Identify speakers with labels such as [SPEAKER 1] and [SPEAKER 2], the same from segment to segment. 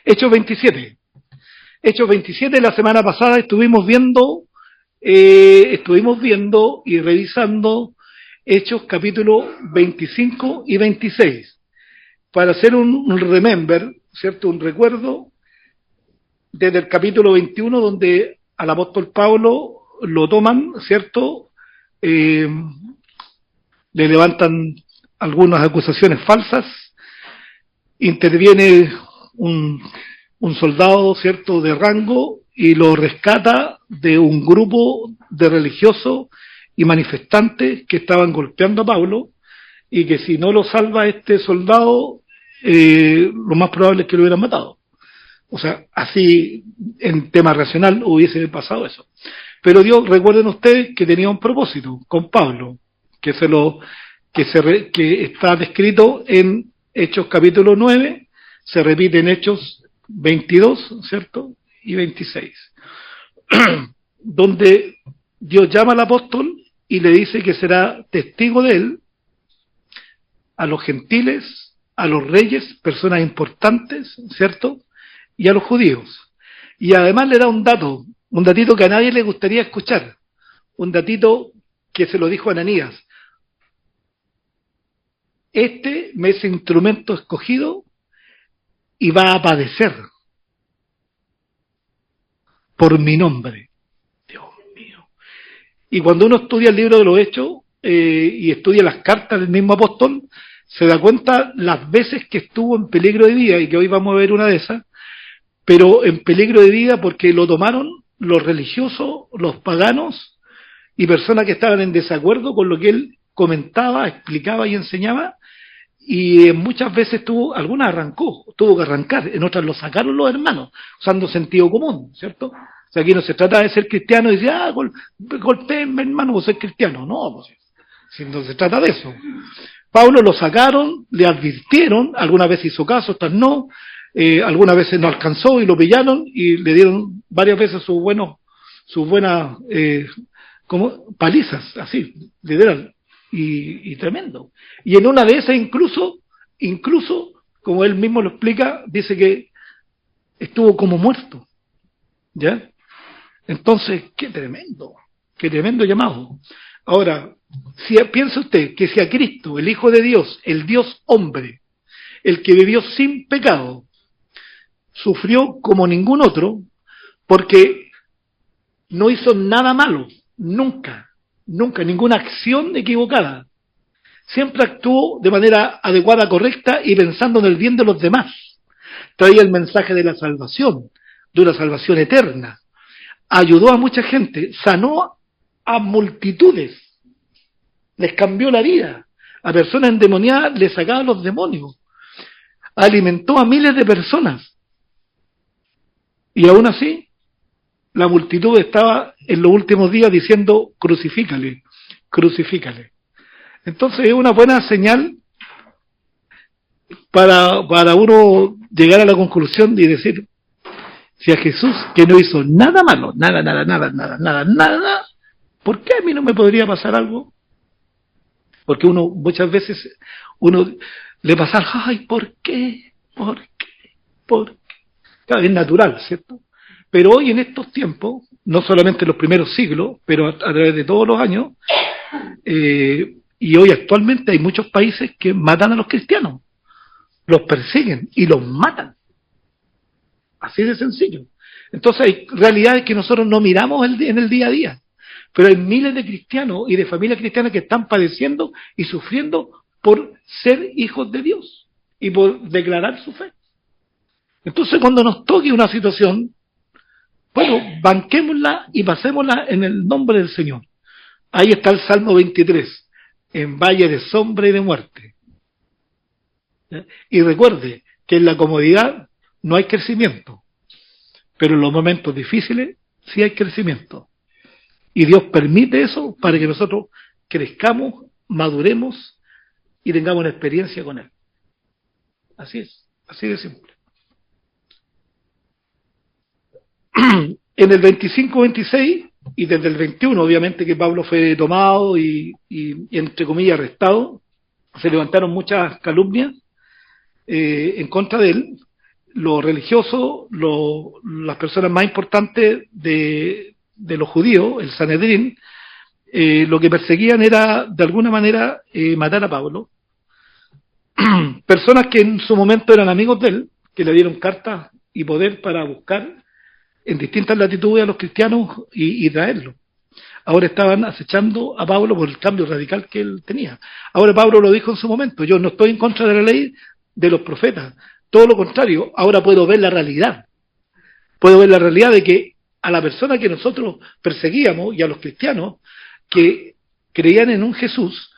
[SPEAKER 1] Hechos 27. Hechos 27, la semana pasada estuvimos viendo y revisando Hechos capítulo 25 y 26, para hacer un remember, ¿cierto? Un recuerdo desde el capítulo 21, donde al apóstol Pablo lo toman, ¿cierto? Le levantan algunas acusaciones falsas, interviene un soldado, ¿cierto?, de rango, y lo rescata de un grupo de religiosos y manifestantes que estaban golpeando a Pablo, y que si no lo salva este soldado, lo más probable es que lo hubieran matado. O sea, así en tema racional hubiese pasado eso. Pero Dios, recuerden ustedes que tenía un propósito con Pablo, que está descrito en Hechos capítulo 9, se repite en Hechos 22, ¿cierto? Y 26, donde Dios llama al apóstol y le dice que será testigo de él a los gentiles, a los reyes, personas importantes, ¿cierto?, y a los judíos. Y además le da un datito que a nadie le gustaría escuchar, un datito que se lo dijo a Ananías: este me es instrumento escogido y va a padecer por mi nombre. Dios mío. Y cuando uno estudia el libro de los Hechos y estudia las cartas del mismo apóstol, se da cuenta las veces que estuvo en peligro de vida, y que hoy vamos a ver una de esas, pero en peligro de vida porque lo tomaron los religiosos, los paganos y personas que estaban en desacuerdo con lo que él comentaba, explicaba y enseñaba, y muchas veces tuvo que arrancar, en otras lo sacaron los hermanos, usando sentido común, ¿cierto? O sea, aquí no se trata de ser cristiano y decir, golpéenme, hermano, vos sois cristiano. No, pues, si no se trata de eso. Pablo lo sacaron, le advirtieron, algunas veces hizo caso, otras no, algunas veces no alcanzó y lo pillaron y le dieron varias veces sus buenas como palizas, así, literal, y tremendo. Y en una de esas incluso, como él mismo lo explica, dice que estuvo como muerto, ¿ya? Entonces, qué tremendo llamado. Ahora, si piensa usted que si a Cristo, el Hijo de Dios, el Dios hombre, el que vivió sin pecado, sufrió como ningún otro, porque no hizo nada malo, nunca, ninguna acción equivocada, siempre actuó de manera adecuada, correcta y pensando en el bien de los demás, traía el mensaje de la salvación, de una salvación eterna, ayudó a mucha gente, sanó a multitudes, les cambió la vida, a personas endemoniadas les sacaba los demonios, alimentó a miles de personas, y aún así la multitud estaba en los últimos días diciendo crucifícale. Entonces es una buena señal para uno llegar a la conclusión y decir, si a Jesús, que no hizo nada malo, nada, ¿por qué a mí no me podría pasar algo? Porque muchas veces le pasa, ¿por qué? Claro, es natural, ¿cierto? Pero hoy en estos tiempos, no solamente en los primeros siglos, pero a través de todos los años, y hoy actualmente hay muchos países que matan a los cristianos, los persiguen y los matan. Así de sencillo. Entonces hay realidades que nosotros no miramos en el día a día, pero hay miles de cristianos y de familias cristianas que están padeciendo y sufriendo por ser hijos de Dios y por declarar su fe. Entonces cuando nos toque una situación, bueno, banquémosla y pasémosla en el nombre del Señor. Ahí está el Salmo 23, en valle de sombra y de muerte. ¿Ya? Y recuerde que en la comodidad no hay crecimiento, pero en los momentos difíciles sí hay crecimiento. Y Dios permite eso para que nosotros crezcamos, maduremos y tengamos una experiencia con Él. Así es, así de simple. En el 25-26 y desde el 21, obviamente que Pablo fue tomado y entre comillas arrestado, se levantaron muchas calumnias en contra de él, los religiosos, las personas más importantes de los judíos, el Sanedrín, lo que perseguían era, de alguna manera, matar a Pablo. Personas que en su momento eran amigos de él, que le dieron cartas y poder para buscar en distintas latitudes a los cristianos y traerlos. Ahora estaban acechando a Pablo por el cambio radical que él tenía. Ahora Pablo lo dijo en su momento: yo no estoy en contra de la ley de los profetas, todo lo contrario, ahora puedo ver la realidad. Puedo ver la realidad de que a la persona que nosotros perseguíamos y a los cristianos que creían en un Jesús,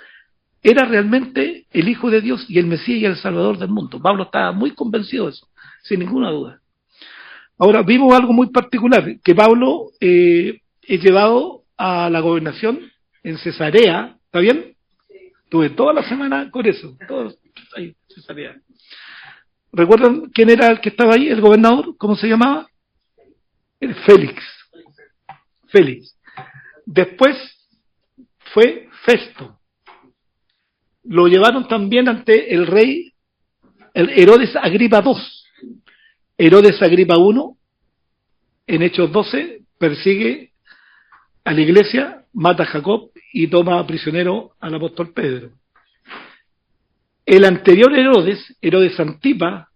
[SPEAKER 1] era realmente el Hijo de Dios y el Mesías y el Salvador del mundo. Pablo estaba muy convencido de eso, sin ninguna duda. Ahora, vimos algo muy particular, que Pablo es llevado a la gobernación en Cesarea, ¿está bien? Tuve toda la semana con eso, todos ahí, Cesarea. ¿Recuerdan quién era el que estaba ahí, el gobernador? ¿Cómo se llamaba? Félix. Félix. Después fue Festo. Lo llevaron también ante el rey el Herodes Agripa II. Herodes Agripa I, en Hechos 12, persigue a la iglesia, mata a Jacob y toma prisionero al apóstol Pedro. El anterior Herodes, Herodes Antipas,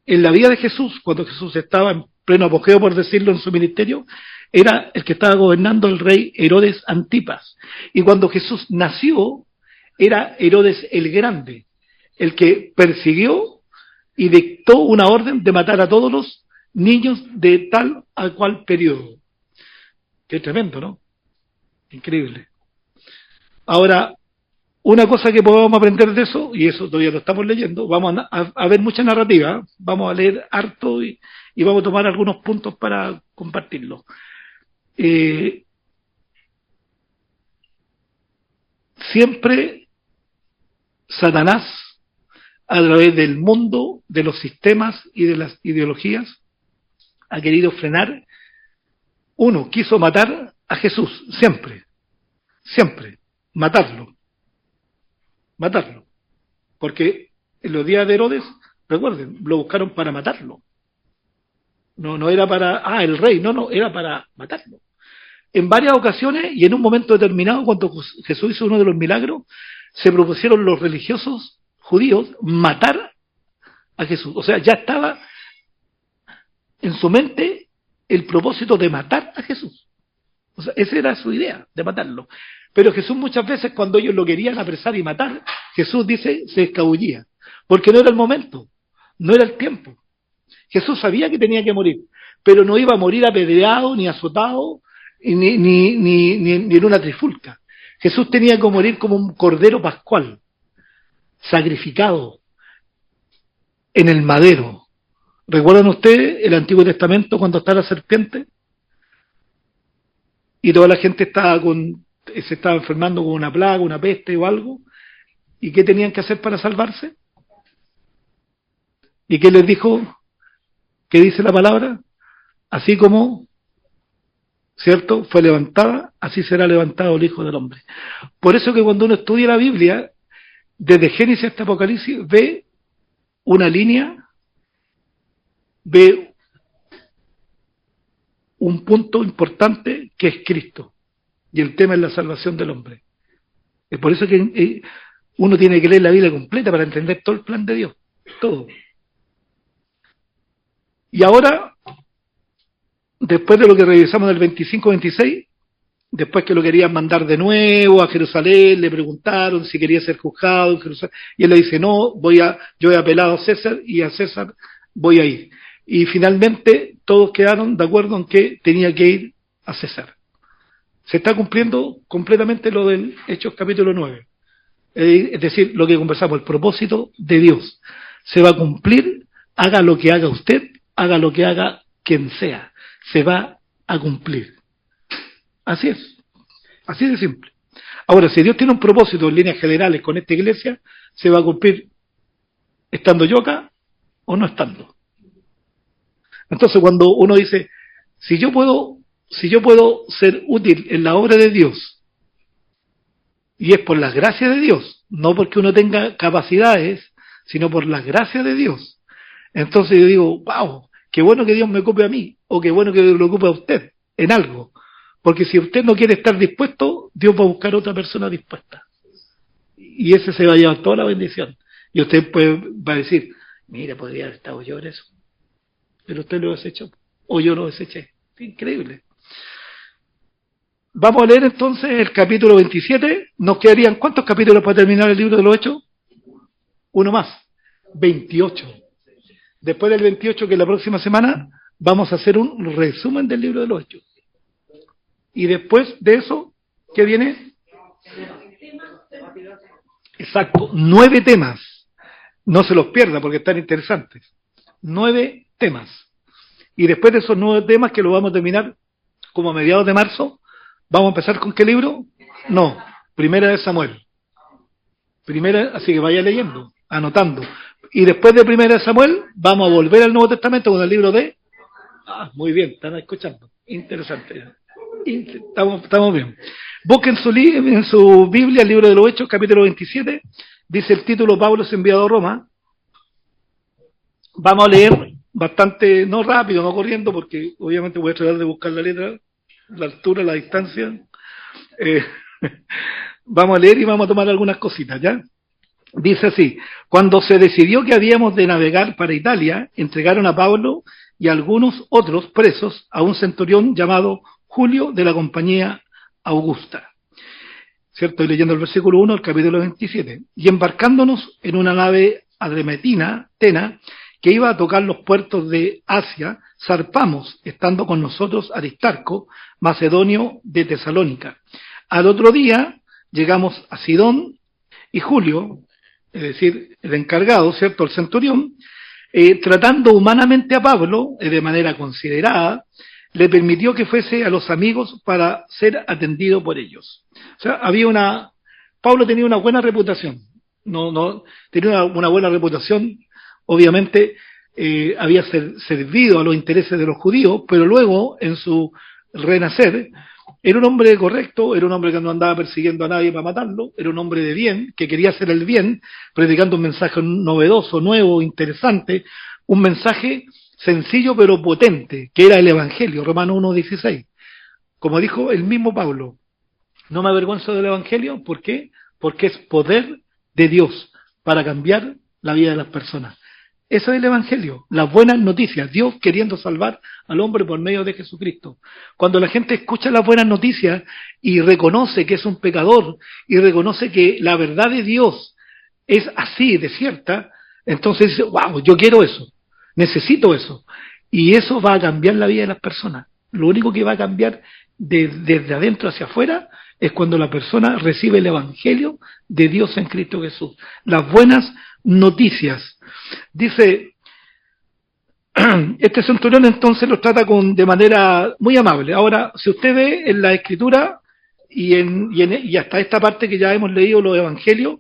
[SPEAKER 1] en la vida de Jesús, cuando Jesús estaba en pleno apogeo, por decirlo, en su ministerio, era el que estaba gobernando el rey Herodes Antipas. Y cuando Jesús nació, era Herodes el Grande, el que persiguió y dictó una orden de matar a todos los niños de tal a cual periodo. Qué tremendo, ¿no? Increíble. Ahora, una cosa que podemos aprender de eso, y eso todavía lo estamos leyendo, vamos a ver mucha narrativa, vamos a leer harto y vamos a tomar algunos puntos para compartirlo. Siempre Satanás, a través del mundo, de los sistemas y de las ideologías, ha querido frenar. Uno, quiso matar a Jesús, siempre, matarlo, porque en los días de Herodes, recuerden, lo buscaron para matarlo, no era para, el rey, no, era para matarlo. En varias ocasiones y en un momento determinado, cuando Jesús hizo uno de los milagros, se propusieron los religiosos judíos matar a Jesús. O sea, ya estaba en su mente el propósito de matar a Jesús. O sea, esa era su idea, de matarlo. Pero Jesús muchas veces, cuando ellos lo querían apresar y matar, Jesús dice, se escabullía, porque no era el momento, no era el tiempo. Jesús sabía que tenía que morir, pero no iba a morir apedreado, ni azotado, ni en una trifulca. Jesús tenía que morir como un cordero pascual, sacrificado en el madero. ¿Recuerdan ustedes el Antiguo Testamento cuando está la serpiente? Y toda la gente se estaba enfermando con una plaga, una peste o algo. ¿Y qué tenían que hacer para salvarse? ¿Y qué les dijo? ¿Qué dice la palabra? Así como, ¿cierto?, fue levantada, así será levantado el Hijo del Hombre. Por eso que cuando uno estudia la Biblia, desde Génesis hasta Apocalipsis, ve una línea, ve un punto importante que es Cristo, y el tema es la salvación del hombre. Es por eso que uno tiene que leer la Biblia completa para entender todo el plan de Dios, todo. Y ahora, después de lo que revisamos del 25-26, después que lo querían mandar de nuevo a Jerusalén, le preguntaron si quería ser juzgado en Jerusalén, y él le dice, no, yo he apelado a César y a César voy a ir. Y finalmente todos quedaron de acuerdo en que tenía que ir a César. Se está cumpliendo completamente lo del Hechos capítulo 9. Es decir, lo que conversamos, el propósito de Dios se va a cumplir, haga lo que haga usted, haga lo que haga quien sea, se va a cumplir. Así es, así de simple. Ahora, si Dios tiene un propósito en líneas generales con esta iglesia, se va a cumplir estando yo acá o no estando. Entonces, cuando uno dice, si yo puedo ser útil en la obra de Dios, y es por las gracias de Dios, no porque uno tenga capacidades, sino por las gracias de Dios, Entonces yo digo, wow, qué bueno que Dios me ocupe a mí, o qué bueno que lo ocupe a usted en algo. Porque si usted no quiere estar dispuesto, Dios va a buscar otra persona dispuesta. Y ese se va a llevar toda la bendición. Y usted va a decir, mira, podría haber estado yo en eso. Pero usted lo desechó, o yo lo deseché. Increíble. Vamos a leer entonces el capítulo 27. Nos quedarían, ¿cuántos capítulos para terminar el libro de los Hechos? Uno más. 28. Después del 28, que es la próxima semana, vamos a hacer un resumen del libro de los Hechos. Y después de eso, ¿qué viene? Exacto, 9 temas. No se los pierda porque están interesantes. 9 temas. Y después de esos 9 temas, que lo vamos a terminar como a mediados de marzo, ¿vamos a empezar con qué libro? No, Primera de Samuel. Así que vaya leyendo, anotando. Y después de Primera de Samuel, vamos a volver al Nuevo Testamento con el libro de... muy bien, están escuchando. Interesante. Estamos bien. Busquen en su Biblia el libro de los Hechos, capítulo 27. Dice el título, Pablo es enviado a Roma. Vamos a leer bastante, no rápido, no corriendo, porque obviamente voy a tratar de buscar la letra, la altura, la distancia. Vamos a leer y vamos a tomar algunas cositas, ¿ya? Dice así: cuando se decidió que habíamos de navegar para Italia, entregaron a Pablo y a algunos otros presos a un centurión llamado Julio de la compañía Augusta. ¿Cierto? Estoy leyendo el versículo 1 del capítulo 27. Y embarcándonos en una nave adremetina, Tena, que iba a tocar los puertos de Asia, zarpamos, estando con nosotros Aristarco, macedonio de Tesalónica. Al otro día llegamos a Sidón, y Julio, es decir, el encargado, ¿cierto?, el centurión, tratando humanamente a Pablo, de manera considerada, le permitió que fuese a los amigos para ser atendido por ellos. O sea, Pablo tenía una buena reputación, tenía una buena reputación, obviamente había servido a los intereses de los judíos, pero luego, en su renacer, era un hombre correcto, era un hombre que no andaba persiguiendo a nadie para matarlo, era un hombre de bien, que quería hacer el bien, predicando un mensaje novedoso, nuevo, interesante, un mensaje sencillo pero potente, que era el Evangelio, Romanos 1:16. Como dijo el mismo Pablo, no me avergüenzo del Evangelio, ¿por qué? Porque es poder de Dios para cambiar la vida de las personas. Eso es el Evangelio, las buenas noticias, Dios queriendo salvar al hombre por medio de Jesucristo. Cuando la gente escucha las buenas noticias y reconoce que es un pecador y reconoce que la verdad de Dios es así, de cierta, entonces dice, wow, yo quiero eso, necesito eso. Y eso va a cambiar la vida de las personas. Lo único que va a cambiar desde adentro hacia afuera es cuando la persona recibe el Evangelio de Dios en Cristo Jesús. Las buenas noticias. Dice, este centurión entonces los trata de manera muy amable. Ahora, si usted ve en la Escritura y hasta esta parte que ya hemos leído los Evangelios,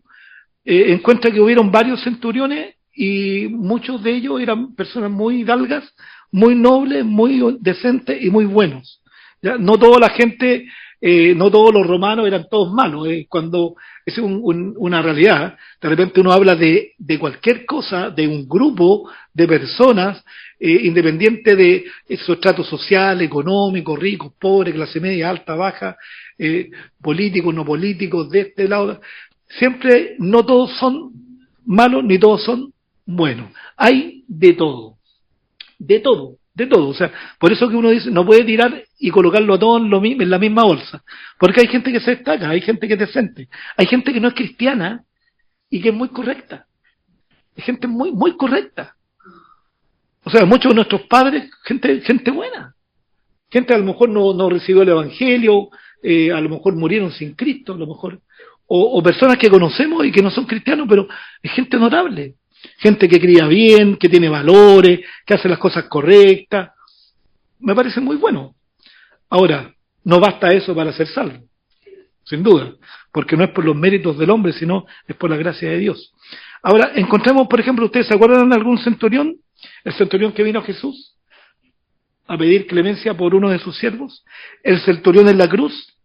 [SPEAKER 1] encuentra que hubieron varios centuriones y muchos de ellos eran personas muy hidalgas, muy nobles, muy decentes y muy buenos. ¿Ya? No toda la gente, no todos los romanos eran todos malos. Cuando es una realidad, de repente uno habla de cualquier cosa, de un grupo de personas, independiente de su estrato social, económico, ricos, pobres, clase media, alta, baja, políticos, no políticos, de este lado. Siempre no todos son malos ni todos son buenos. Hay de todo. De todo. De todo, o sea, por eso que uno dice, no puede tirar y colocarlo a todos en la misma bolsa, porque hay gente que se destaca, hay gente que es decente, hay gente que no es cristiana y que es muy correcta, hay gente muy, muy correcta. O sea, muchos de nuestros padres, gente buena, gente a lo mejor no recibió el Evangelio, a lo mejor murieron sin Cristo, a lo mejor, o personas que conocemos y que no son cristianos, pero es gente notable. Gente que cría bien, que tiene valores, que hace las cosas correctas. Me parece muy bueno. Ahora, no basta eso para ser salvo, sin duda, porque no es por los méritos del hombre, sino es por la gracia de Dios. Ahora, encontramos, por ejemplo, ¿ustedes se acuerdan de algún centurión? El centurión que vino a Jesús a pedir clemencia por uno de sus siervos. El centurión en la cruz,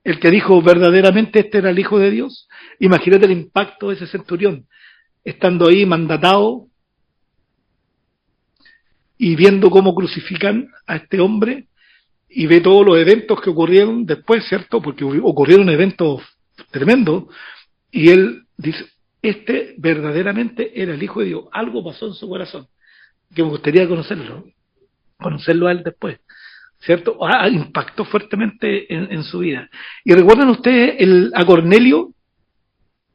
[SPEAKER 1] el que dijo verdaderamente este era el Hijo de Dios. Imagínate el impacto de ese centurión, estando ahí mandatado y viendo cómo crucifican a este hombre, y ve todos los eventos que ocurrieron después, ¿cierto? Porque ocurrieron eventos tremendos, y él dice, este verdaderamente era el Hijo de Dios. Algo pasó en su corazón, que me gustaría conocerlo a él después, ¿cierto? Impactó fuertemente en su vida. Y recuerdan ustedes a Cornelio.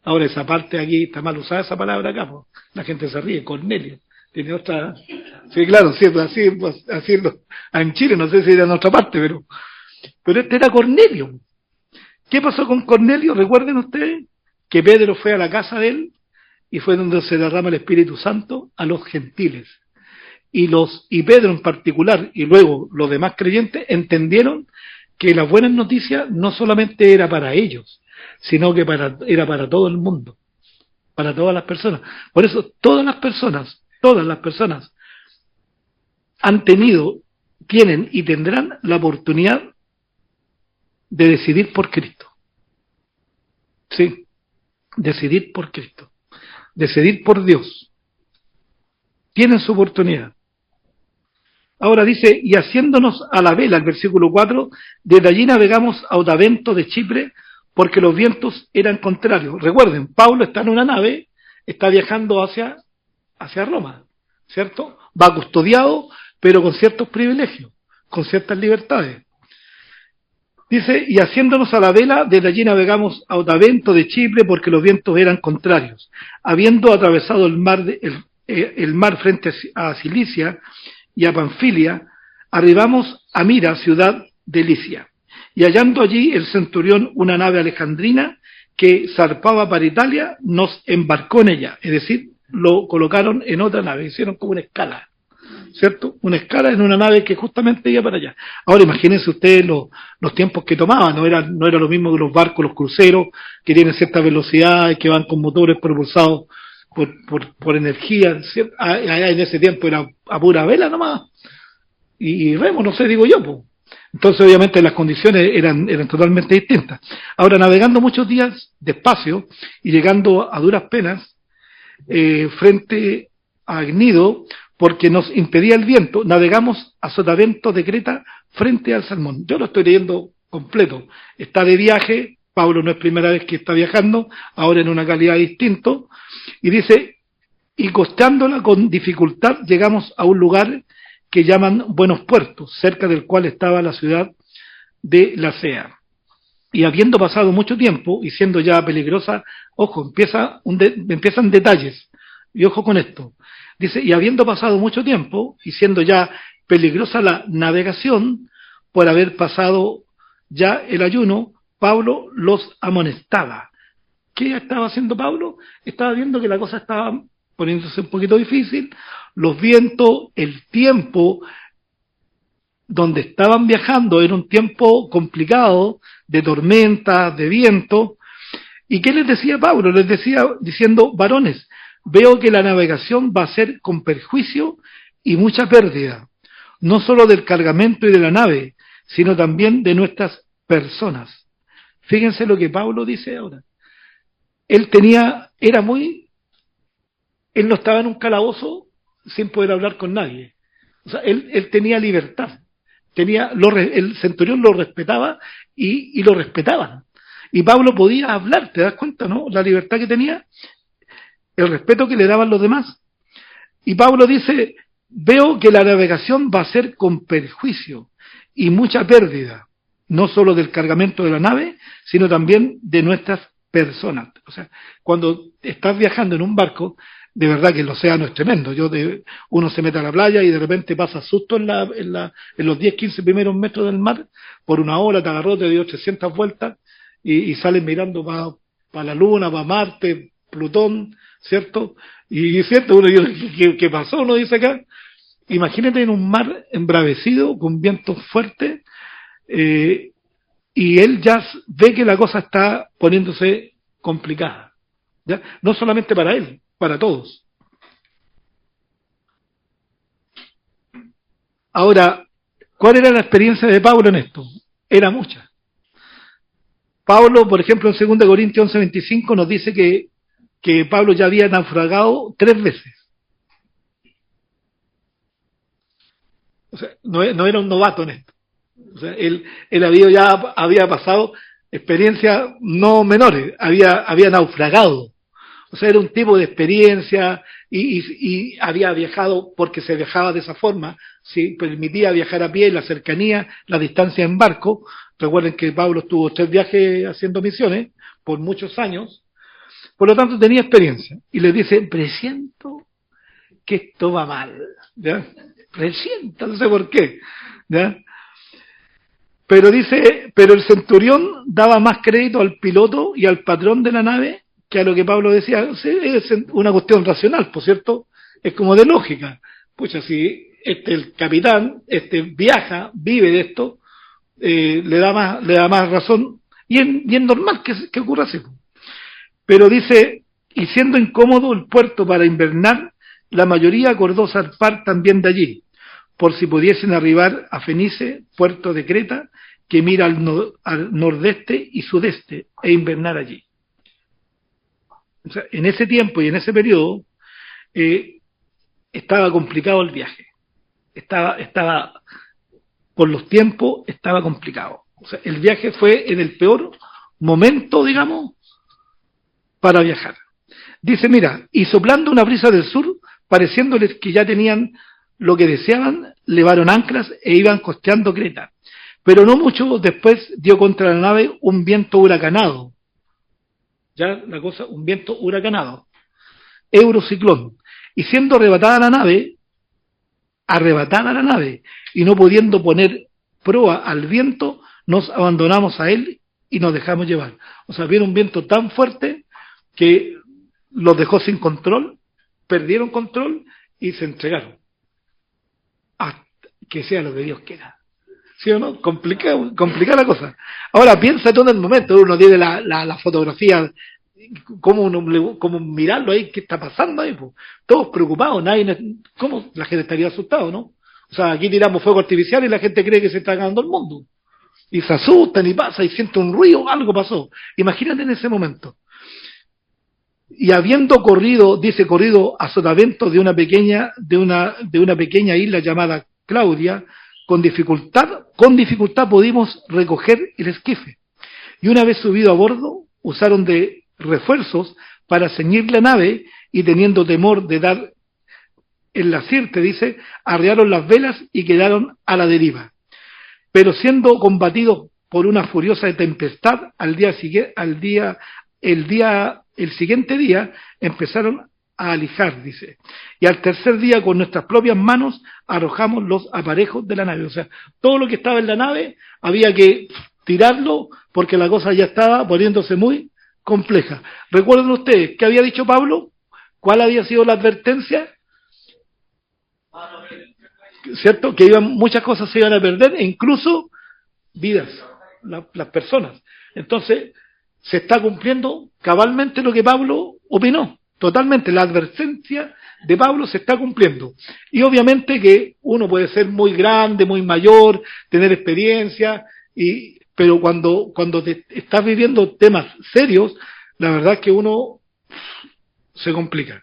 [SPEAKER 1] Ahora esa parte aquí está mal usada, esa palabra acá, pues. La gente se ríe, Cornelio. Tiene otra... Sí, claro, siempre así, pues, haciendo en Chile, no sé si era en otra parte, pero este era Cornelio. ¿Qué pasó con Cornelio? Recuerden ustedes que Pedro fue a la casa de él y fue donde se derrama el Espíritu Santo a los gentiles. Y Pedro en particular, y luego los demás creyentes, entendieron que las buenas noticias no solamente era para ellos, sino que era para todo el mundo, para todas las personas. Por eso todas las personas han tenido, tienen y tendrán la oportunidad de decidir por Cristo. Sí, decidir por Cristo, decidir por Dios. Tienen su oportunidad. Ahora dice, y haciéndonos a la vela, el versículo 4, desde allí navegamos a Otavento de Chipre, porque los vientos eran contrarios. Recuerden, Pablo está en una nave, está viajando hacia Roma, ¿cierto? Va custodiado, pero con ciertos privilegios, con ciertas libertades. Dice, y haciéndonos a la vela, desde allí navegamos a Otavento de Chipre, porque los vientos eran contrarios. Habiendo atravesado el mar frente a Cilicia y a Panfilia, arribamos a Mira, ciudad de Licia. Y hallando allí el centurión una nave alejandrina que zarpaba para Italia, nos embarcó en ella, es decir, lo colocaron en otra nave, hicieron como una escala, ¿cierto? Una escala en una nave que justamente iba para allá. Ahora imagínense ustedes los tiempos que tomaban, no era lo mismo que los barcos, los cruceros, que tienen cierta velocidad y que van con motores propulsados por energía, ¿cierto? Allá en ese tiempo era a pura vela nomás, y remo, no sé, digo yo, pues. Entonces obviamente las condiciones eran totalmente distintas. Ahora, navegando muchos días despacio y llegando a duras penas frente a Gnido, porque nos impedía el viento, navegamos a Sotavento de Creta frente al Salmón. Yo lo estoy leyendo completo. Está de viaje, Pablo no es primera vez que está viajando, ahora en una calidad distinta, y dice, y costeándola con dificultad llegamos a un lugar que llaman Buenos Puertos, cerca del cual estaba la ciudad de Lacea. Y habiendo pasado mucho tiempo, y siendo ya peligrosa, ojo, empiezan detalles, y ojo con esto. Dice, y habiendo pasado mucho tiempo, y siendo ya peligrosa la navegación, por haber pasado ya el ayuno, Pablo los amonestaba. ¿Qué estaba haciendo Pablo? Estaba viendo que la cosa estaba poniéndose un poquito difícil, los vientos, el tiempo donde estaban viajando era un tiempo complicado, de tormentas, de viento. ¿Y qué les decía Pablo? Les decía diciendo, varones, veo que la navegación va a ser con perjuicio y mucha pérdida, no solo del cargamento y de la nave, sino también de nuestras personas. Fíjense lo que Pablo dice ahora. Él no estaba en un calabozo sin poder hablar con nadie. O sea, él tenía libertad. El centurión lo respetaba y lo respetaban. Y Pablo podía hablar, ¿te das cuenta, no? La libertad que tenía, el respeto que le daban los demás. Y Pablo dice, veo que la navegación va a ser con perjuicio y mucha pérdida, no solo del cargamento de la nave, sino también de nuestras personas. O sea, cuando estás viajando en un barco, de verdad que el océano es tremendo. Uno se mete a la playa y de repente pasa susto en los 10, 15 primeros metros del mar, por una hora te agarró, te dio 800 vueltas y sales mirando para la Luna, para Marte, Plutón, ¿cierto? Y cierto, uno dice, ¿qué pasó? Uno dice acá, imagínate en un mar embravecido, con vientos fuertes, y él ya ve que la cosa está poniéndose complicada, ¿ya? No solamente para él, para todos. Ahora, ¿cuál era la experiencia de Pablo en esto? Era mucha. Pablo, por ejemplo, en 2 Corintios 11:25 nos dice que Pablo ya había naufragado 3 veces. O sea, no era un novato en esto. O sea, él había pasado experiencias no menores, había naufragado. O sea, era un tipo de experiencia y había viajado porque se viajaba de esa forma, si permitía viajar a pie, la cercanía, la distancia en barco. Recuerden que Pablo estuvo 3 viajes haciendo misiones por muchos años, por lo tanto tenía experiencia. Y le dice, presiento que esto va mal, ¿ya? Presiento, no sé por qué, ¿ya? Pero el centurión daba más crédito al piloto y al patrón de la nave que a lo que Pablo decía. Sí, es una cuestión racional, por cierto, es como de lógica. Pucha, si el capitán viaja, vive de esto, le da más razón, y es normal que ocurra así. Pero dice, y siendo incómodo el puerto para invernar, la mayoría acordó zarpar también de allí, por si pudiesen arribar a Fenice, puerto de Creta, que mira al nordeste y sudeste, e invernar allí. O sea, en ese tiempo y en ese periodo estaba complicado el viaje. Estaba por los tiempos, estaba complicado. O sea, el viaje fue en el peor momento, digamos, para viajar. Dice, mira, y soplando una brisa del sur, pareciéndoles que ya tenían lo que deseaban, levaron anclas e iban costeando Creta. Pero no mucho después dio contra la nave un viento huracanado. Ya la cosa, un viento huracanado. Eurociclón. Y siendo arrebatada la nave, y no pudiendo poner proa al viento, nos abandonamos a él y nos dejamos llevar. O sea, vino un viento tan fuerte que los dejó sin control, perdieron control y se entregaron. Hasta que sea lo que Dios quiera. ¿Sí o no? Complica la cosa. Ahora piensa todo en el momento, uno tiene la fotografía, cómo mirarlo ahí, qué está pasando ahí, pues. Todos preocupados, ¿cómo la gente estaría asustado, no? O sea, aquí tiramos fuego artificial y la gente cree que se está acabando el mundo. Y se asustan y pasa y siente un ruido, algo pasó. Imagínate en ese momento. Y habiendo corrido a sotavento de una pequeña isla llamada Claudia, con dificultad pudimos recoger el esquife. Y una vez subido a bordo, usaron de refuerzos para ceñir la nave y teniendo temor de dar en la sirte, dice, arriaron las velas y quedaron a la deriva. Pero siendo combatidos por una furiosa tempestad, el siguiente día empezaron a alijar, dice. Y al tercer día con nuestras propias manos arrojamos los aparejos de la nave. O sea, todo lo que estaba en la nave había que tirarlo porque la cosa ya estaba poniéndose muy compleja. ¿Recuerdan ustedes qué había dicho Pablo? ¿Cuál había sido la advertencia? ¿Cierto? Que muchas cosas se iban a perder e incluso vidas, las personas. Entonces, se está cumpliendo cabalmente lo que Pablo opinó. Totalmente, la advertencia de Pablo se está cumpliendo. Y obviamente que uno puede ser muy grande, muy mayor, tener experiencia, pero cuando estás viviendo temas serios, la verdad es que uno se complica.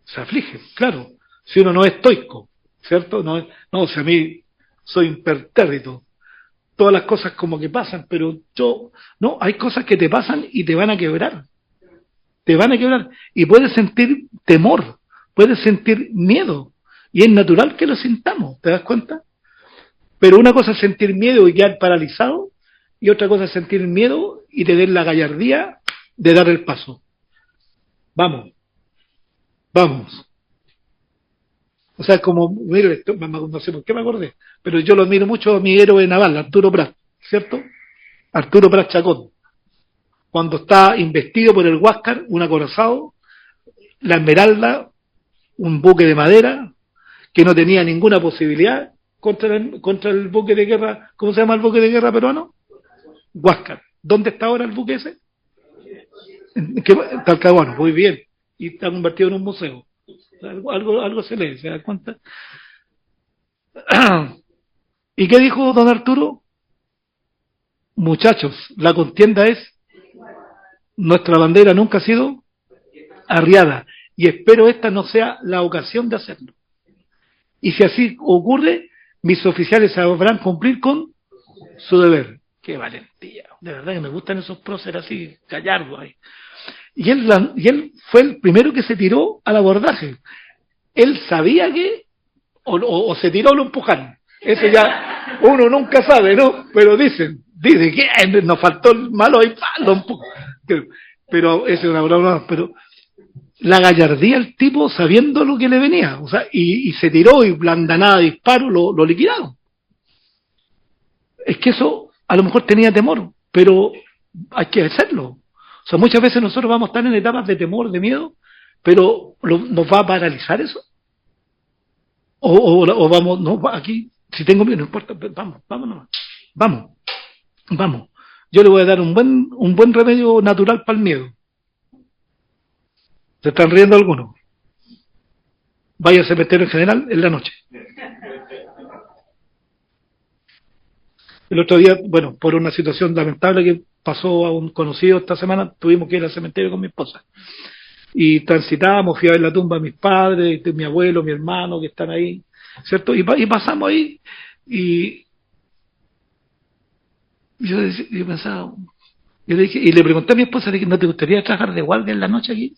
[SPEAKER 1] Se aflige, claro. Si uno no es estoico, ¿cierto? No, si a mí soy impertérrito. Todas las cosas como que pasan, pero no, hay cosas que te pasan y te van a quebrar. Te van a quebrar. Y puedes sentir temor, puedes sentir miedo. Y es natural que lo sintamos, ¿te das cuenta? Pero una cosa es sentir miedo y quedar paralizado, y otra cosa es sentir miedo y tener la gallardía de dar el paso. Vamos. O sea, como, mire, no sé por qué me acordé, pero yo lo admiro mucho a mi héroe naval, Arturo Prat, ¿cierto? Arturo Prat Chacón. Cuando está investido por el Huáscar, un acorazado, la Esmeralda, un buque de madera, que no tenía ninguna posibilidad contra el buque de guerra. ¿Cómo se llama el buque de guerra peruano? Huáscar. ¿Dónde está ahora el buque ese? Talcahuano, muy bien. Y está convertido en un museo. Algo se lee, ¿se da cuenta? ¿Y qué dijo don Arturo? Muchachos, la contienda es, nuestra bandera nunca ha sido arriada, y espero esta no sea la ocasión de hacerlo. Y si así ocurre, mis oficiales sabrán cumplir con su deber. Qué valentía. De verdad que me gustan esos próceres así, gallardos ahí. Y él fue el primero que se tiró al abordaje. Él sabía que, o se tiró o lo empujaron. Eso ya uno nunca sabe, ¿no? Pero dice que nos faltó el malo ahí, lo empuja. Pero eso es una broma, pero la gallardía el tipo sabiendo lo que le venía, o sea, y se tiró y blandanada de disparo lo liquidaron. Es que eso a lo mejor tenía temor, pero hay que hacerlo. O sea, muchas veces nosotros vamos a estar en etapas de temor, de miedo, pero ¿nos va a paralizar eso? O vamos, no, aquí, si tengo miedo, no importa, vamos nomás, vamos. Yo le voy a dar un buen remedio natural para el miedo. ¿Se están riendo algunos? Vaya al cementerio en general en la noche. El otro día, bueno, por una situación lamentable que pasó a un conocido esta semana, tuvimos que ir al cementerio con mi esposa. Y transitábamos, fui a ver la tumba de mis padres, de mi abuelo, mi hermano, que están ahí, ¿cierto? Y pasamos ahí, y yo pensaba, yo le dije, y le pregunté a mi esposa, le dije, ¿no te gustaría trabajar de guardia en la noche aquí?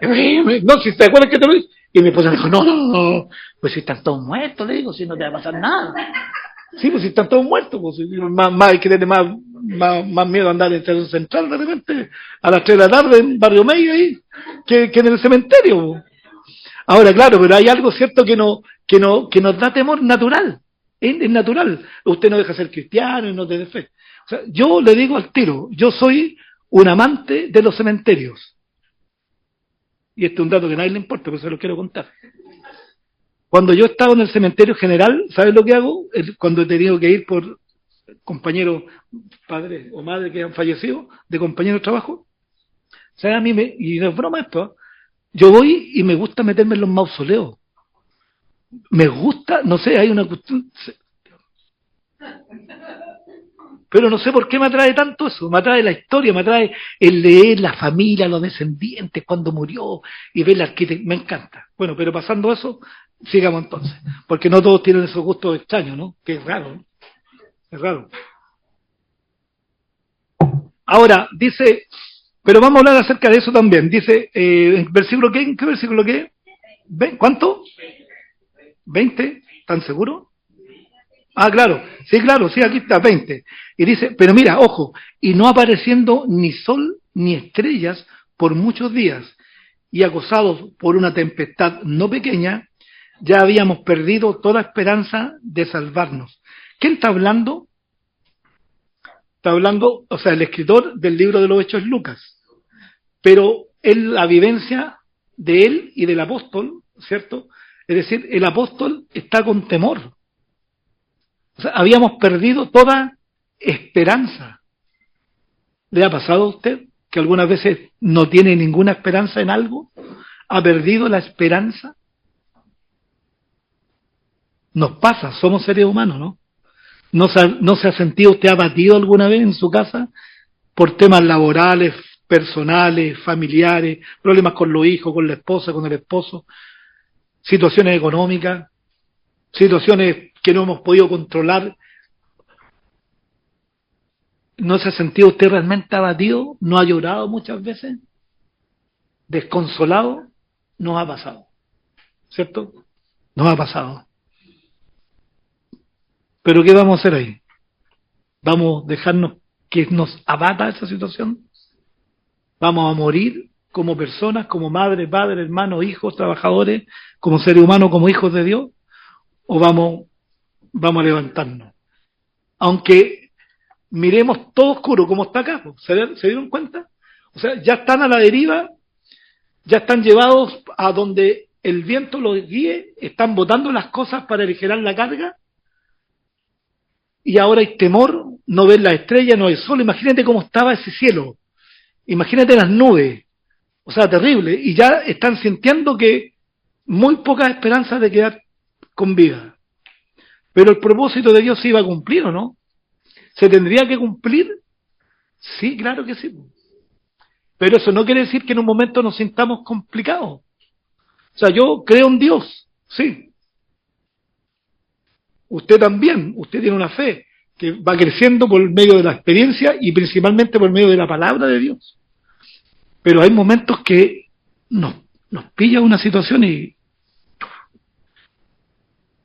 [SPEAKER 1] No, si te acuerdas que te lo dije. Y mi esposa me dijo, no, pues si están todos muertos, le digo, si no te va a pasar nada. Sí, pues si están todos muertos, pues más hay que tener más miedo a andar en el Estadio Central de repente a las 3 de la tarde en Barrio Medio ahí que en el cementerio. Ahora, claro, pero hay algo cierto que nos da temor natural, es natural. Usted no deja de ser cristiano y no te fe. O sea, yo le digo al tiro, yo soy un amante de los cementerios. Y este es un dato que a nadie le importa, pero se lo quiero contar. Cuando yo estaba en el cementerio general, ¿sabes lo que hago? Cuando he tenido que ir por compañeros, padres o madres que han fallecido, de compañeros de trabajo, ¿sabes? Y no es broma esto, yo voy y me gusta meterme en los mausoleos. Me gusta, no sé, hay una cuestión, pero no sé por qué me atrae tanto eso, me atrae la historia, me atrae el leer la familia, los descendientes, cuando murió, y ver la arquitectura, me encanta. Bueno, pero pasando eso, sigamos entonces, porque no todos tienen esos gustos extraños, ¿no? Que es raro, ¿no? Es raro. Ahora, dice, pero vamos a hablar acerca de eso también, dice, versículo qué? ¿En qué versículo qué? ¿Cuánto? ¿20? ¿Están seguros? Ah, claro, sí, aquí está, 20. Y dice, pero mira, ojo, y no apareciendo ni sol ni estrellas por muchos días, y acosados por una tempestad no pequeña, ya habíamos perdido toda esperanza de salvarnos. ¿Quién está hablando? Está hablando, o sea, el escritor del libro de los Hechos es Lucas, pero la vivencia de él y del apóstol, ¿cierto? Es decir, el apóstol está con temor. O sea, habíamos perdido toda esperanza. ¿Le ha pasado a usted que algunas veces no tiene ninguna esperanza en algo? ¿Ha perdido la esperanza? Nos pasa, somos seres humanos, ¿no? ¿No se ha sentido usted abatido alguna vez en su casa por temas laborales, personales, familiares, problemas con los hijos, con la esposa, con el esposo, situaciones económicas, situaciones que no hemos podido controlar? ¿No se ha sentido usted realmente abatido? ¿No ha llorado muchas veces? ¿Desconsolado? Nos ha pasado, ¿cierto? Nos ha pasado. ¿Pero qué vamos a hacer ahí? ¿Vamos a dejarnos que nos abata esa situación? ¿Vamos a morir como personas, como madres, padres, hermanos, hijos, trabajadores, como seres humanos, como hijos de Dios? ¿O vamos a levantarnos? Aunque miremos todo oscuro como está acá, ¿se dieron cuenta? O sea, ya están a la deriva, ya están llevados a donde el viento los guíe, están botando las cosas para aligerar la carga, y ahora hay temor, no ven la estrella, no hay sol. Imagínate cómo estaba ese cielo, imagínate las nubes, o sea, terrible, y ya están sintiendo que muy pocas esperanzas de quedar con vida. Pero el propósito de Dios se iba a cumplir, ¿o no? ¿Se tendría que cumplir? Sí, claro que sí. Pero eso no quiere decir que en un momento nos sintamos complicados. O sea, yo creo en Dios, sí, Usted también, usted tiene una fe que va creciendo por medio de la experiencia y principalmente por medio de la palabra de Dios. Pero hay momentos que nos pilla una situación y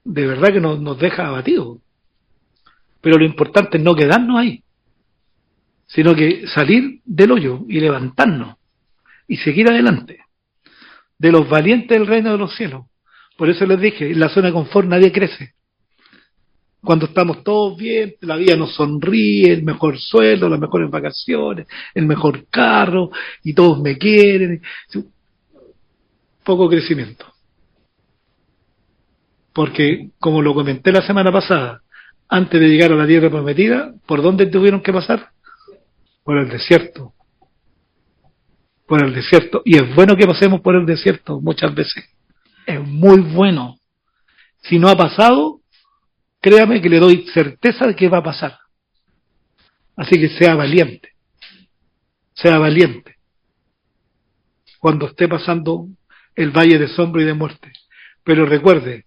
[SPEAKER 1] de verdad que nos deja abatidos. Pero lo importante es no quedarnos ahí, sino que salir del hoyo y levantarnos y seguir adelante. De los valientes del reino de los cielos. Por eso les dije, en la zona de confort nadie crece. Cuando estamos todos bien, la vida nos sonríe, el mejor sueldo, las mejores vacaciones, el mejor carro, y todos me quieren. Poco crecimiento. Porque, como lo comenté la semana pasada, antes de llegar a la tierra prometida, ¿por dónde tuvieron que pasar? Por el desierto. Por el desierto. Y es bueno que pasemos por el desierto muchas veces. Es muy bueno. Si no ha pasado, créame que le doy certeza de que va a pasar. Así que sea valiente. Sea valiente. Cuando esté pasando el valle de sombra y de muerte. Pero recuerde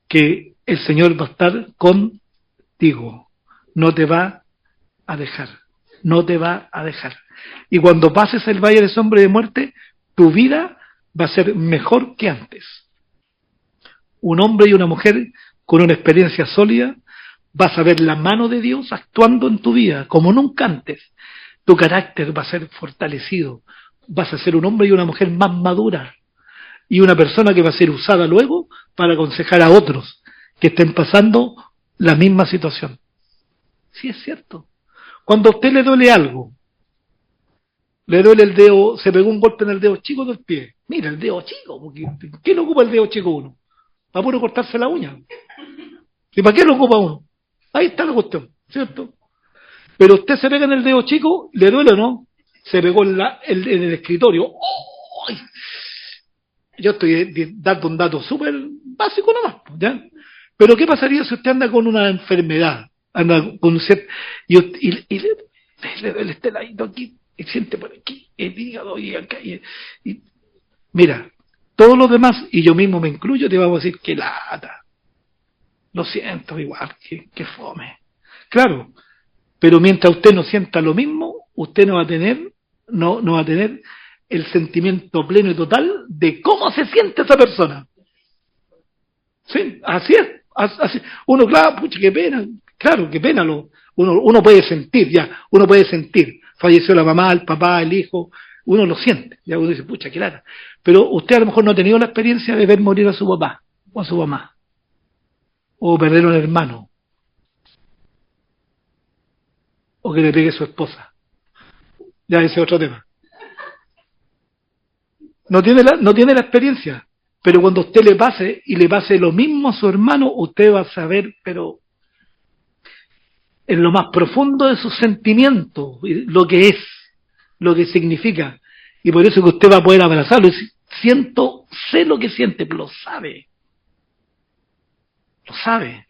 [SPEAKER 1] que el Señor va a estar contigo. No te va a dejar. No te va a dejar. Y cuando pases el valle de sombra y de muerte, tu vida va a ser mejor que antes. Un hombre y una mujer con una experiencia sólida, vas a ver la mano de Dios actuando en tu vida como nunca antes. Tu carácter va a ser fortalecido. Vas a ser un hombre y una mujer más madura. Y una persona que va a ser usada luego para aconsejar a otros que estén pasando la misma situación. Sí, es cierto. Cuando a usted le duele algo, le duele el dedo, se pegó un golpe en el dedo chico del pie. Mira, el dedo chico, porque ¿qué le ocupa el dedo chico uno? Para puro cortarse la uña. ¿Y para qué lo ocupa uno? Ahí está la cuestión, ¿cierto? Pero usted se pega en el dedo chico, ¿le duele o no? Se pegó en el escritorio. ¡Oh! Yo estoy dando un dato súper básico nomás, ¿ya? Pero ¿qué pasaría si usted anda con una enfermedad? Anda con un y le duele este ladito aquí, y siente por aquí, el hígado y acá. Mira, todos los demás, y yo mismo me incluyo, te vamos a decir que lata. Lo siento, igual, que fome. Claro, pero mientras usted no sienta lo mismo, usted no va a tener el sentimiento pleno y total de cómo se siente esa persona. Sí, así es. Así. Uno, claro, pucha, qué pena. Claro, qué pena. Uno puede sentir, ya, uno puede sentir. Falleció la mamá, el papá, el hijo. Uno lo siente. Ya uno dice, pucha, qué lata. Pero usted a lo mejor no ha tenido la experiencia de ver morir a su papá o a su mamá. O perder a un hermano. O que le pegue su esposa. Ya ese es otro tema. No tiene la experiencia. Pero cuando usted le pase lo mismo a su hermano, usted va a saber, pero en lo más profundo de sus sentimientos, lo que es, lo que significa. Y por eso que usted va a poder abrazarlo. Sé lo que siente, lo sabe. Lo sabe.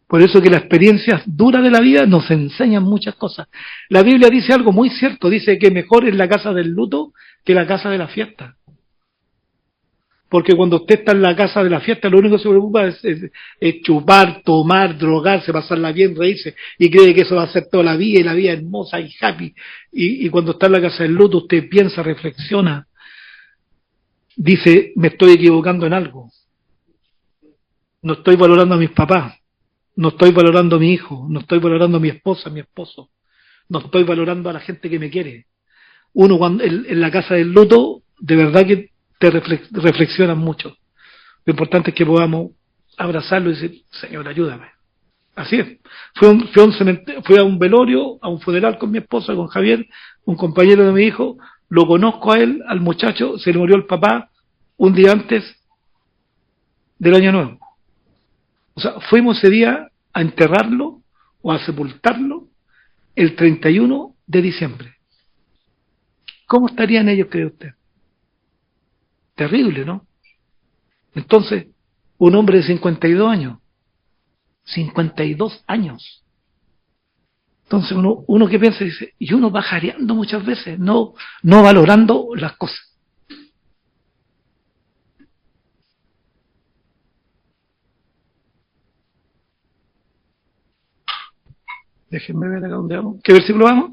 [SPEAKER 1] Por eso que las experiencias duras de la vida nos enseñan muchas cosas. La Biblia dice algo muy cierto, dice que mejor es la casa del luto que la casa de la fiesta. Porque cuando usted está en la casa de la fiesta, lo único que se preocupa es chupar, tomar, drogarse, pasarla bien, reírse, y cree que eso va a ser toda la vida, y la vida hermosa y happy. Y cuando está en la casa del luto, usted piensa, reflexiona, dice, me estoy equivocando en algo. No estoy valorando a mis papás. No estoy valorando a mi hijo, no estoy valorando a mi esposa, a mi esposo, no estoy valorando a la gente que me quiere. Uno cuando en la casa del luto, de verdad que te reflexionan mucho. Lo importante es que podamos abrazarlo y decir, Señor, ayúdame. Así es. Fui a un velorio, a un funeral con mi esposa, con Javier, un compañero de mi hijo, lo conozco a él, al muchacho, se le murió el papá un día antes del año nuevo. O sea, fuimos ese día a enterrarlo o a sepultarlo el 31 de diciembre. ¿Cómo estarían ellos, cree usted? Terrible, ¿no? Entonces, un hombre de 52 años. 52 años. Entonces uno que piensa dice, y uno va jareando muchas veces, no valorando las cosas. Déjenme ver acá donde vamos. ¿Qué versículo vamos?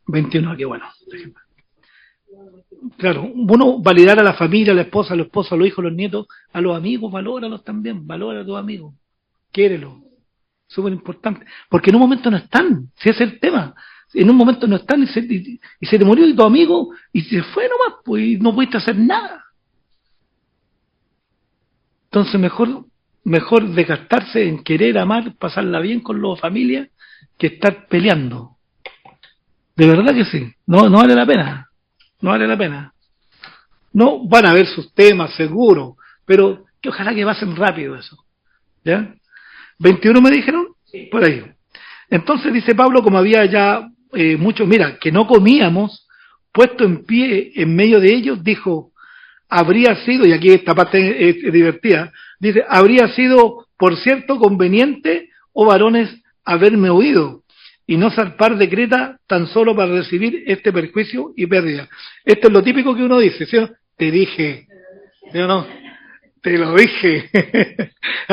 [SPEAKER 1] ...21, qué bueno. Déjenme. Claro, bueno, validar a la familia, a la esposa, a los esposos, a los hijos, a los nietos, a los amigos, valóralos también, valora a tus amigos, quiérelos, súper importante, porque en un momento no están, si ese es el tema, en un momento no están y se te murió tu amigo y se fue nomás, pues y no pudiste hacer nada. Entonces mejor desgastarse en querer, amar, pasarla bien con la familia, que estar peleando. De verdad que sí, no vale la pena, no vale la pena. No van a haber sus temas, seguro, pero que ojalá que pasen rápido eso. ¿Ya? 21 me dijeron, por ahí. Entonces dice Pablo, como había ya muchos, mira, que no comíamos, puesto en pie en medio de ellos, dijo, habría sido, y aquí esta parte es divertida, dice, habría sido, por cierto, conveniente, oh varones, haberme oído, y no zarpar de Creta tan solo para recibir este perjuicio y pérdida. Esto es lo típico que uno dice, ¿sí? Te dije, ¿sí o no? Te lo dije.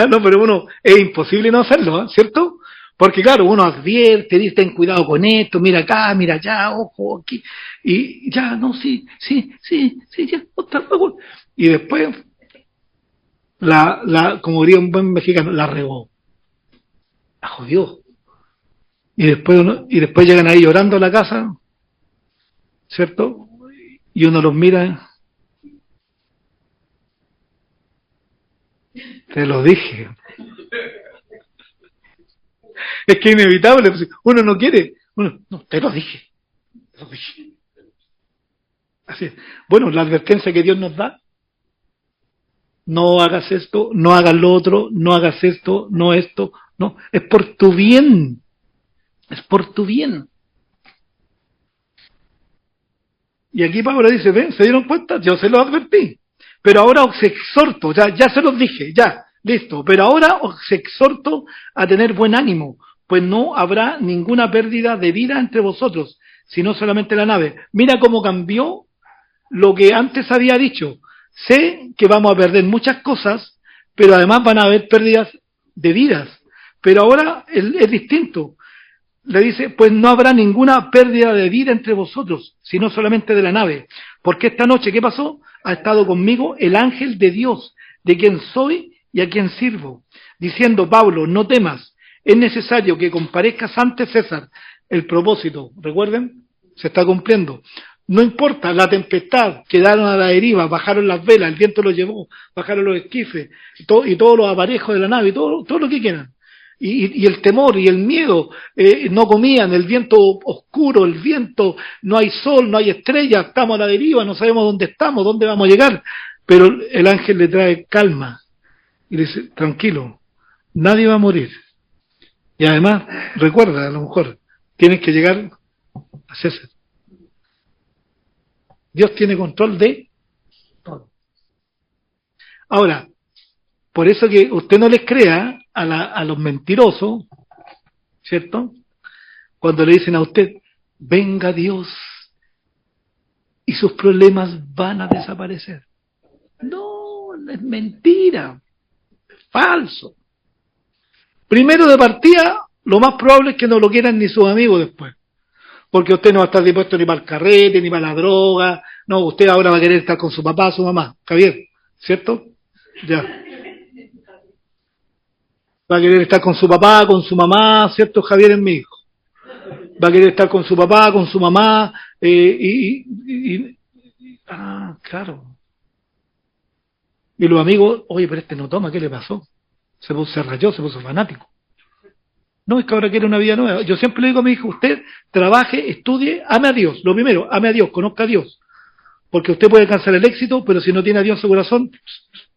[SPEAKER 1] No, pero uno, es imposible no hacerlo, ¿eh? ¿Cierto? Porque claro, uno advierte, dice, ten cuidado con esto, mira acá, mira allá, ojo, aquí, y ya, no, sí, ya, otra vez. Y después, como diría un buen mexicano, la regó, la jodió. Y después llegan ahí llorando a la casa, ¿cierto? Y uno los mira, te lo dije. Es que es inevitable, uno no quiere, no, te lo dije. Así es. Bueno, la advertencia que Dios nos da, no hagas esto, no hagas lo otro, no hagas esto, no esto, no, es por tu bien, es por tu bien. Y aquí Pablo dice, ven, ¿se dieron cuenta? Yo se los advertí, pero ahora os exhorto, ya se los dije, ya, listo, pero ahora os exhorto a tener buen ánimo, pues no habrá ninguna pérdida de vida entre vosotros, sino solamente la nave. Mira cómo cambió lo que antes había dicho. Sé que vamos a perder muchas cosas, pero además van a haber pérdidas de vidas. Pero ahora es distinto. Le dice, pues no habrá ninguna pérdida de vida entre vosotros, sino solamente de la nave. Porque esta noche, ¿qué pasó? Ha estado conmigo el ángel de Dios, de quien soy y a quien sirvo, diciendo, Pablo, no temas, es necesario que comparezcas ante César. El propósito, recuerden, se está cumpliendo. No importa, la tempestad, quedaron a la deriva, bajaron las velas, el viento los llevó, bajaron los esquifes, y todos los aparejos de la nave, todo lo que quieran. Y el temor y el miedo, no comían, el viento oscuro, el viento, no hay sol, no hay estrellas, estamos a la deriva, no sabemos dónde estamos, dónde vamos a llegar. Pero el ángel le trae calma y le dice, tranquilo, nadie va a morir. Y además, recuerda, a lo mejor, tienes que llegar a César. Dios tiene control de todo. Ahora, por eso que usted no les crea a los mentirosos, ¿cierto? Cuando le dicen a usted, venga Dios y sus problemas van a desaparecer. No, es mentira, es falso. Primero de partida, lo más probable es que no lo quieran ni sus amigos después. Porque usted no va a estar dispuesto ni para el carrete, ni para la droga. No, usted ahora va a querer estar con su papá, su mamá. Javier, ¿cierto? Ya. Va a querer estar con su papá, con su mamá, ¿cierto? Javier es mi hijo. Va a querer estar con su papá, con su mamá, claro. Y los amigos, oye, pero este no toma, ¿qué le pasó? Se rayó, se puso fanático. No, es que ahora quiere una vida nueva. Yo siempre le digo a mi hijo, usted trabaje, estudie, ame a Dios. Lo primero, ame a Dios, conozca a Dios. Porque usted puede alcanzar el éxito, pero si no tiene a Dios en su corazón,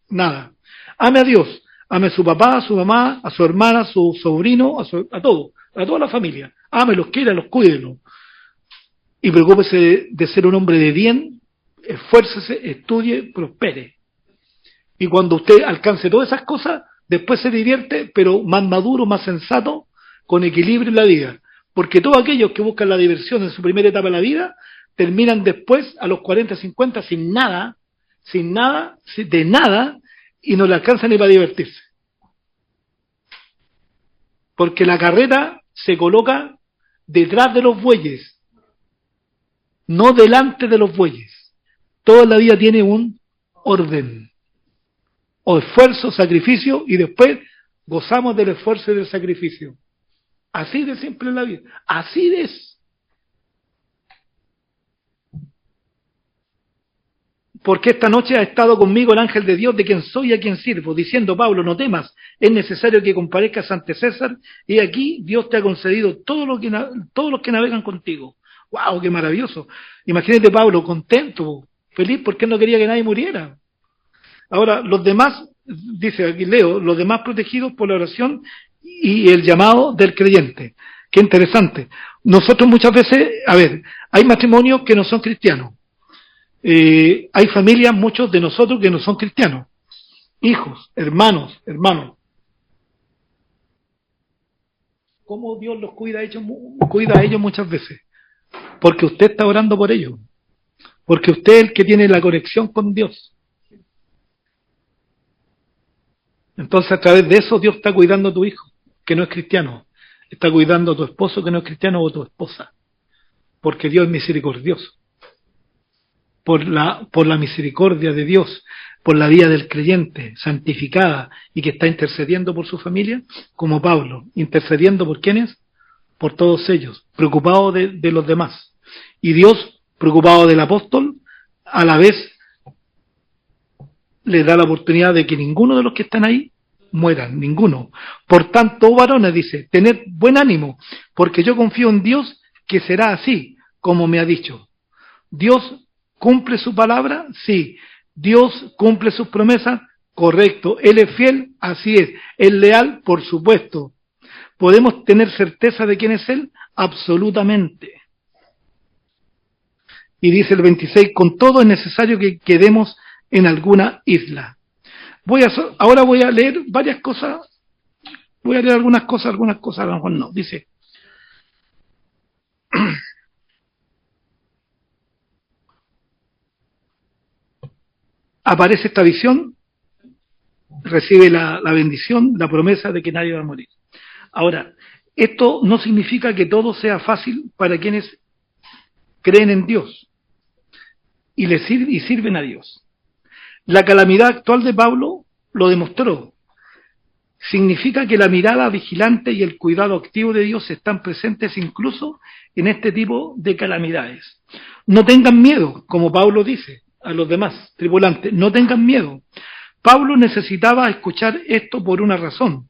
[SPEAKER 1] nada. Ame a Dios, ame a su papá, a su mamá, a su hermana, a su sobrino, a todo, a toda la familia. Ámelos, quiéralos, cuídenlos. Y preocúpese de ser un hombre de bien, esfuércese, estudie, prospere. Y cuando usted alcance todas esas cosas, después se divierte, pero más maduro, más sensato, con equilibrio en la vida. Porque todos aquellos que buscan la diversión en su primera etapa de la vida, terminan después, a los 40, 50, sin nada, de nada, y no le alcanza ni para divertirse. Porque la carrera se coloca detrás de los bueyes, no delante de los bueyes. Toda la vida tiene un orden, o esfuerzo, sacrificio, y después gozamos del esfuerzo y del sacrificio. Así de simple es la vida, así es. Porque esta noche ha estado conmigo el ángel de Dios, de quien soy y a quien sirvo, diciendo: Pablo, no temas, es necesario que comparezcas ante César, y aquí Dios te ha concedido todos los que navegan contigo. ¡Wow! ¡Qué maravilloso! Imagínate Pablo contento, feliz, porque él no quería que nadie muriera. Ahora, los demás, dice aquí Leo, los demás protegidos por la oración y el llamado del creyente. Qué interesante. Nosotros muchas veces, hay matrimonios que no son cristianos. Hay familias, muchos de nosotros, que no son cristianos. Hijos, hermanos. ¿Cómo Dios los cuida a ellos muchas veces? Porque usted está orando por ellos. Porque usted es el que tiene la conexión con Dios. Entonces, a través de eso, Dios está cuidando a tu hijo, que no es cristiano. Está cuidando a tu esposo, que no es cristiano, o a tu esposa. Porque Dios es misericordioso. Por la misericordia de Dios, por la vida del creyente santificada y que está intercediendo por su familia, como Pablo, intercediendo por ¿quiénes? Por todos ellos, preocupado de los demás. Y Dios, preocupado del apóstol, a la vez le da la oportunidad de que ninguno de los que están ahí mueran, ninguno. Por tanto, varones, dice, tened buen ánimo, porque yo confío en Dios que será así, como me ha dicho. Dios ¿cumple su palabra? Sí. ¿Dios cumple sus promesas? Correcto. ¿Él es fiel? Así es. ¿Es leal? Por supuesto. ¿Podemos tener certeza de quién es Él? Absolutamente. Y dice el 26, con todo es necesario que quedemos en alguna isla. Ahora voy a leer varias cosas. Voy a leer algunas cosas, a lo mejor no. Dice... aparece esta visión, recibe la bendición, la promesa de que nadie va a morir. Ahora, esto no significa que todo sea fácil para quienes creen en Dios y sirven a Dios. La calamidad actual de Pablo lo demostró. Significa que la mirada vigilante y el cuidado activo de Dios están presentes incluso en este tipo de calamidades. No tengan miedo, como Pablo dice a los demás tripulantes, no tengan miedo. Pablo necesitaba escuchar esto por una razón.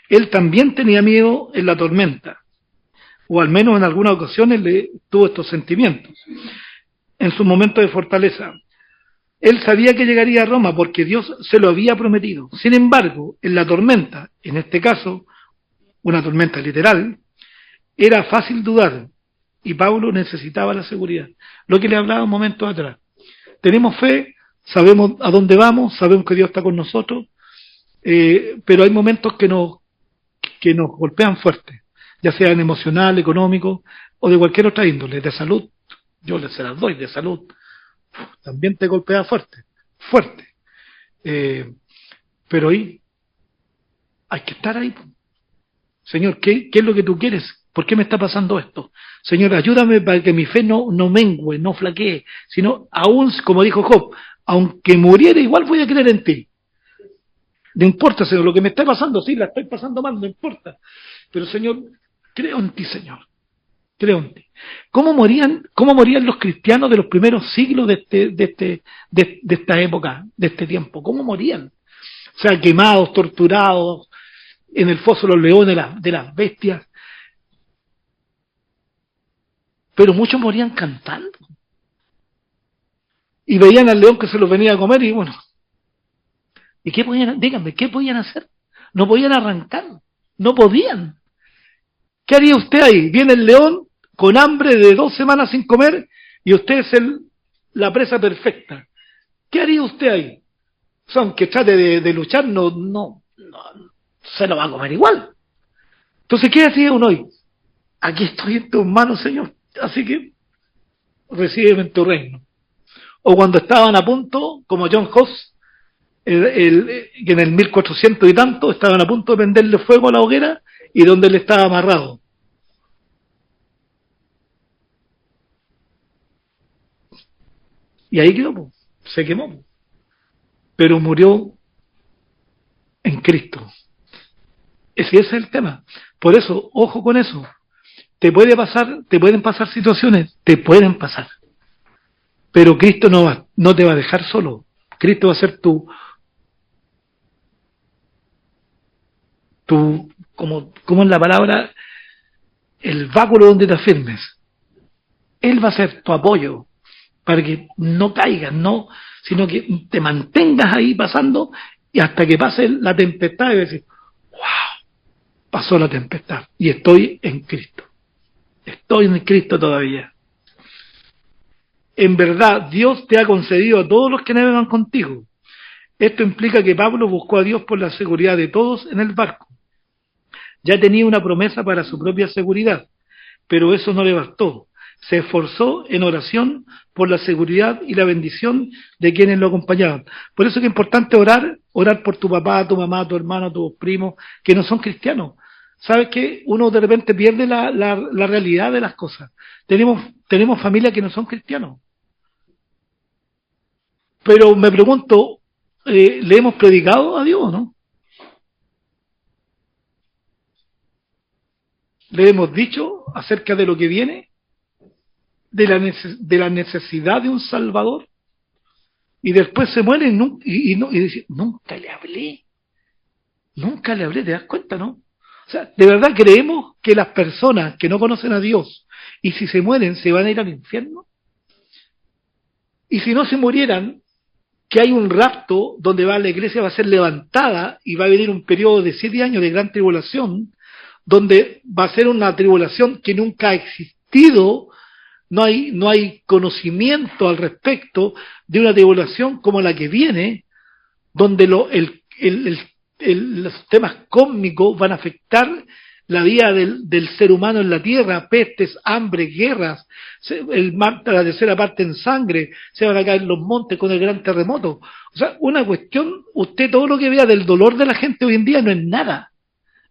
[SPEAKER 1] Él también tenía miedo en la tormenta, o al menos en algunas ocasiones tuvo estos sentimientos. En su momento de fortaleza, él sabía que llegaría a Roma porque Dios se lo había prometido. Sin embargo, en la tormenta, en este caso, una tormenta literal, era fácil dudar, y Pablo necesitaba la seguridad. Lo que le hablaba un momento atrás. Tenemos fe, sabemos a dónde vamos, sabemos que Dios está con nosotros, pero hay momentos que nos golpean fuerte, ya sean emocional, económico o de cualquier otra índole, de salud. Yo se las doy, de salud. También te golpea fuerte. Pero ahí hay que estar ahí. Señor, ¿qué es lo que tú quieres? ¿Por qué me está pasando esto? Señor, ayúdame para que mi fe no mengue, no flaquee, sino aún, como dijo Job, aunque muriera, igual voy a creer en ti. No importa, Señor, lo que me está pasando, sí, la estoy pasando mal, no importa. Pero, Señor, creo en ti, Señor. Creo en ti. ¿Cómo morían los cristianos de los primeros siglos de esta época, de este tiempo? ¿Cómo morían? O sea, quemados, torturados, en el foso de los leones, de las bestias. Pero muchos morían cantando. Y veían al león que se los venía a comer y bueno. ¿Y qué podían hacer? No podían arrancar, no podían. ¿Qué haría usted ahí? Viene el león con hambre de 2 semanas sin comer y usted es la presa perfecta. ¿Qué haría usted ahí? O sea, aunque trate de luchar, no, se lo va a comer igual. Entonces, ¿qué hacía uno hoy? Aquí estoy en tus manos, Señor. Así que recíbeme en tu reino. O cuando estaban a punto, como John Hoss, que en el 1400 y tanto estaban a punto de prenderle fuego a la hoguera y donde él estaba amarrado. Y ahí quedó, po, se quemó, pero murió en Cristo. Ese es el tema. Por eso, ojo con eso. Te pueden pasar situaciones, te pueden pasar. Pero Cristo no te va a dejar solo. Cristo va a ser como es la palabra, el báculo donde te afirmes. Él va a ser tu apoyo para que no caigas, no, sino que te mantengas ahí pasando y hasta que pase la tempestad y decir, wow, pasó la tempestad y estoy en Cristo. Estoy en Cristo todavía. En verdad, Dios te ha concedido a todos los que navegan contigo. Esto implica que Pablo buscó a Dios por la seguridad de todos en el barco. Ya tenía una promesa para su propia seguridad, pero eso no le bastó. Se esforzó en oración por la seguridad y la bendición de quienes lo acompañaban. Por eso es que es importante orar por tu papá, tu mamá, tu hermano, tus primos, que no son cristianos. ¿Sabes qué? Uno de repente pierde la realidad de las cosas. Tenemos familias que no son cristianos. Pero me pregunto, ¿le hemos predicado a Dios, no? ¿Le hemos dicho acerca de lo que viene? De la necesidad de un Salvador? Y después se mueren y dicen, nunca le hablé, ¿te das cuenta, no? O sea, ¿de verdad creemos que las personas que no conocen a Dios y si se mueren se van a ir al infierno? Y si no se murieran, que hay un rapto donde la iglesia va a ser levantada y va a venir un periodo de 7 años de gran tribulación, donde va a ser una tribulación que nunca ha existido, no hay conocimiento al respecto de una tribulación como la que viene, donde los temas cósmicos van a afectar la vida del ser humano en la tierra, pestes, hambre, guerras, la tercera parte en sangre, se van a caer los montes con el gran terremoto. O sea, una cuestión, usted todo lo que vea del dolor de la gente hoy en día no es nada,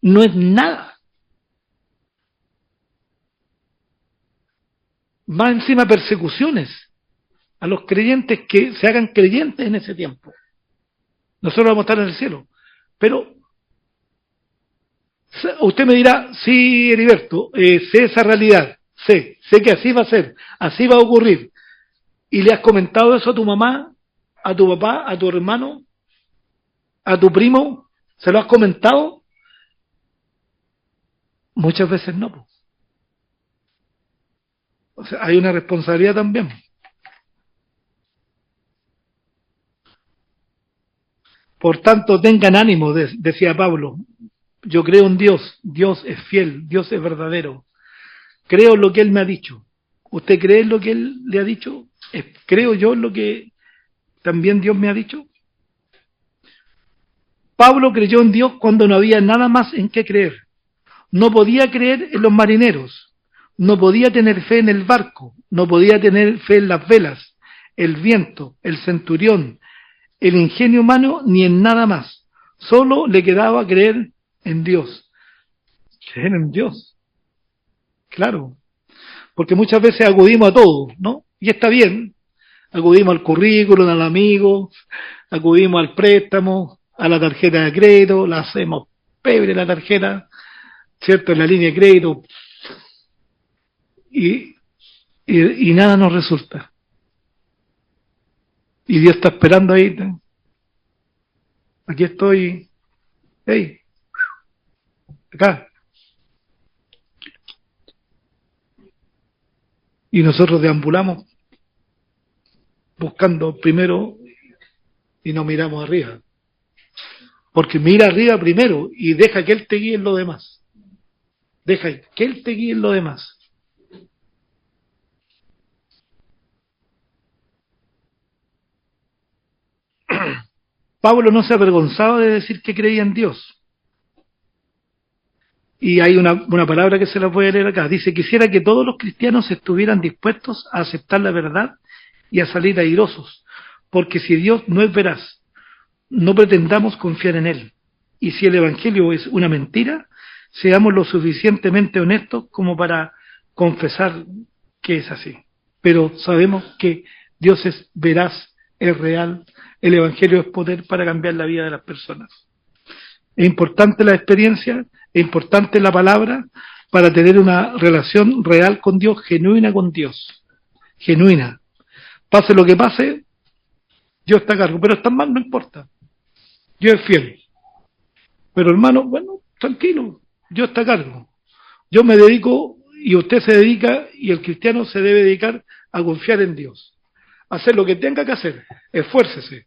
[SPEAKER 1] no es nada. Más encima persecuciones a los creyentes que se hagan creyentes en ese tiempo. Nosotros vamos a estar en el cielo. Pero usted me dirá, sí, Heriberto, sé esa realidad, sé que así va a ser, así va a ocurrir. ¿Y le has comentado eso a tu mamá, a tu papá, a tu hermano, a tu primo? ¿Se lo has comentado? Muchas veces no. O sea, hay una responsabilidad también. Por tanto, tengan ánimo, decía Pablo. Yo creo en Dios, Dios es fiel, Dios es verdadero. Creo en lo que Él me ha dicho. ¿Usted cree en lo que Él le ha dicho? ¿Creo yo en lo que también Dios me ha dicho? Pablo creyó en Dios cuando no había nada más en qué creer. No podía creer en los marineros, no podía tener fe en el barco, no podía tener fe en las velas, el viento, el centurión, el ingenio humano, ni en nada más. Solo le quedaba creer en Dios. Creer en Dios. Claro. Porque muchas veces acudimos a todo, ¿no? Y está bien. Acudimos al currículum, al amigo, acudimos al préstamo, a la tarjeta de crédito, la hacemos pebre la tarjeta, ¿cierto? En la línea de crédito. Y nada nos resulta. Y Dios está esperando ahí. Aquí estoy. Hey, acá. Y nosotros deambulamos buscando primero y no miramos arriba. Porque mira arriba primero y deja que Él te guíe en lo demás. Deja que Él te guíe en lo demás. Pablo no se avergonzaba de decir que creía en Dios. Y hay una palabra que se la voy a leer acá. Dice, quisiera que todos los cristianos estuvieran dispuestos a aceptar la verdad y a salir airosos. Porque si Dios no es veraz, no pretendamos confiar en él. Y si el Evangelio es una mentira, seamos lo suficientemente honestos como para confesar que es así. Pero sabemos que Dios es veraz, es real, el Evangelio es poder para cambiar la vida de las personas. Es importante la experiencia, es importante la palabra para tener una relación real con Dios, genuina con Dios, genuina. Pase lo que pase, Dios está a cargo, pero está mal, no importa. Dios es fiel. Pero hermano, bueno, tranquilo, Dios está a cargo. Yo me dedico, y usted se dedica, y el cristiano se debe dedicar a confiar en Dios. Hacer lo que tenga que hacer, esfuércese.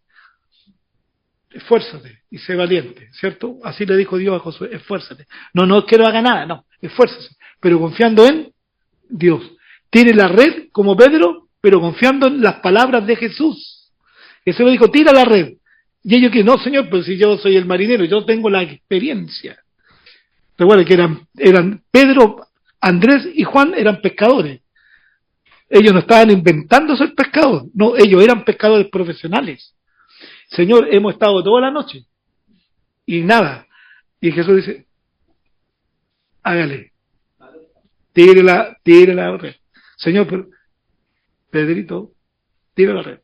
[SPEAKER 1] Esfuérzate y sé valiente, ¿cierto? Así le dijo Dios a Josué, esfuérzate. No es que no haga nada, no, esfuérzese, pero confiando en Dios. Tire la red como Pedro, pero confiando en las palabras de Jesús. Jesús le dijo, tira la red. Y ellos que no, Señor, pero si yo soy el marinero, yo tengo la experiencia. Recuerden que eran Pedro, Andrés y Juan eran pescadores. Ellos no estaban inventando ser pescadores, no, ellos eran pescadores profesionales. Señor, hemos estado toda la noche y nada. Y Jesús dice, hágale, tire la red. Señor, pero, Pedrito, tire la red.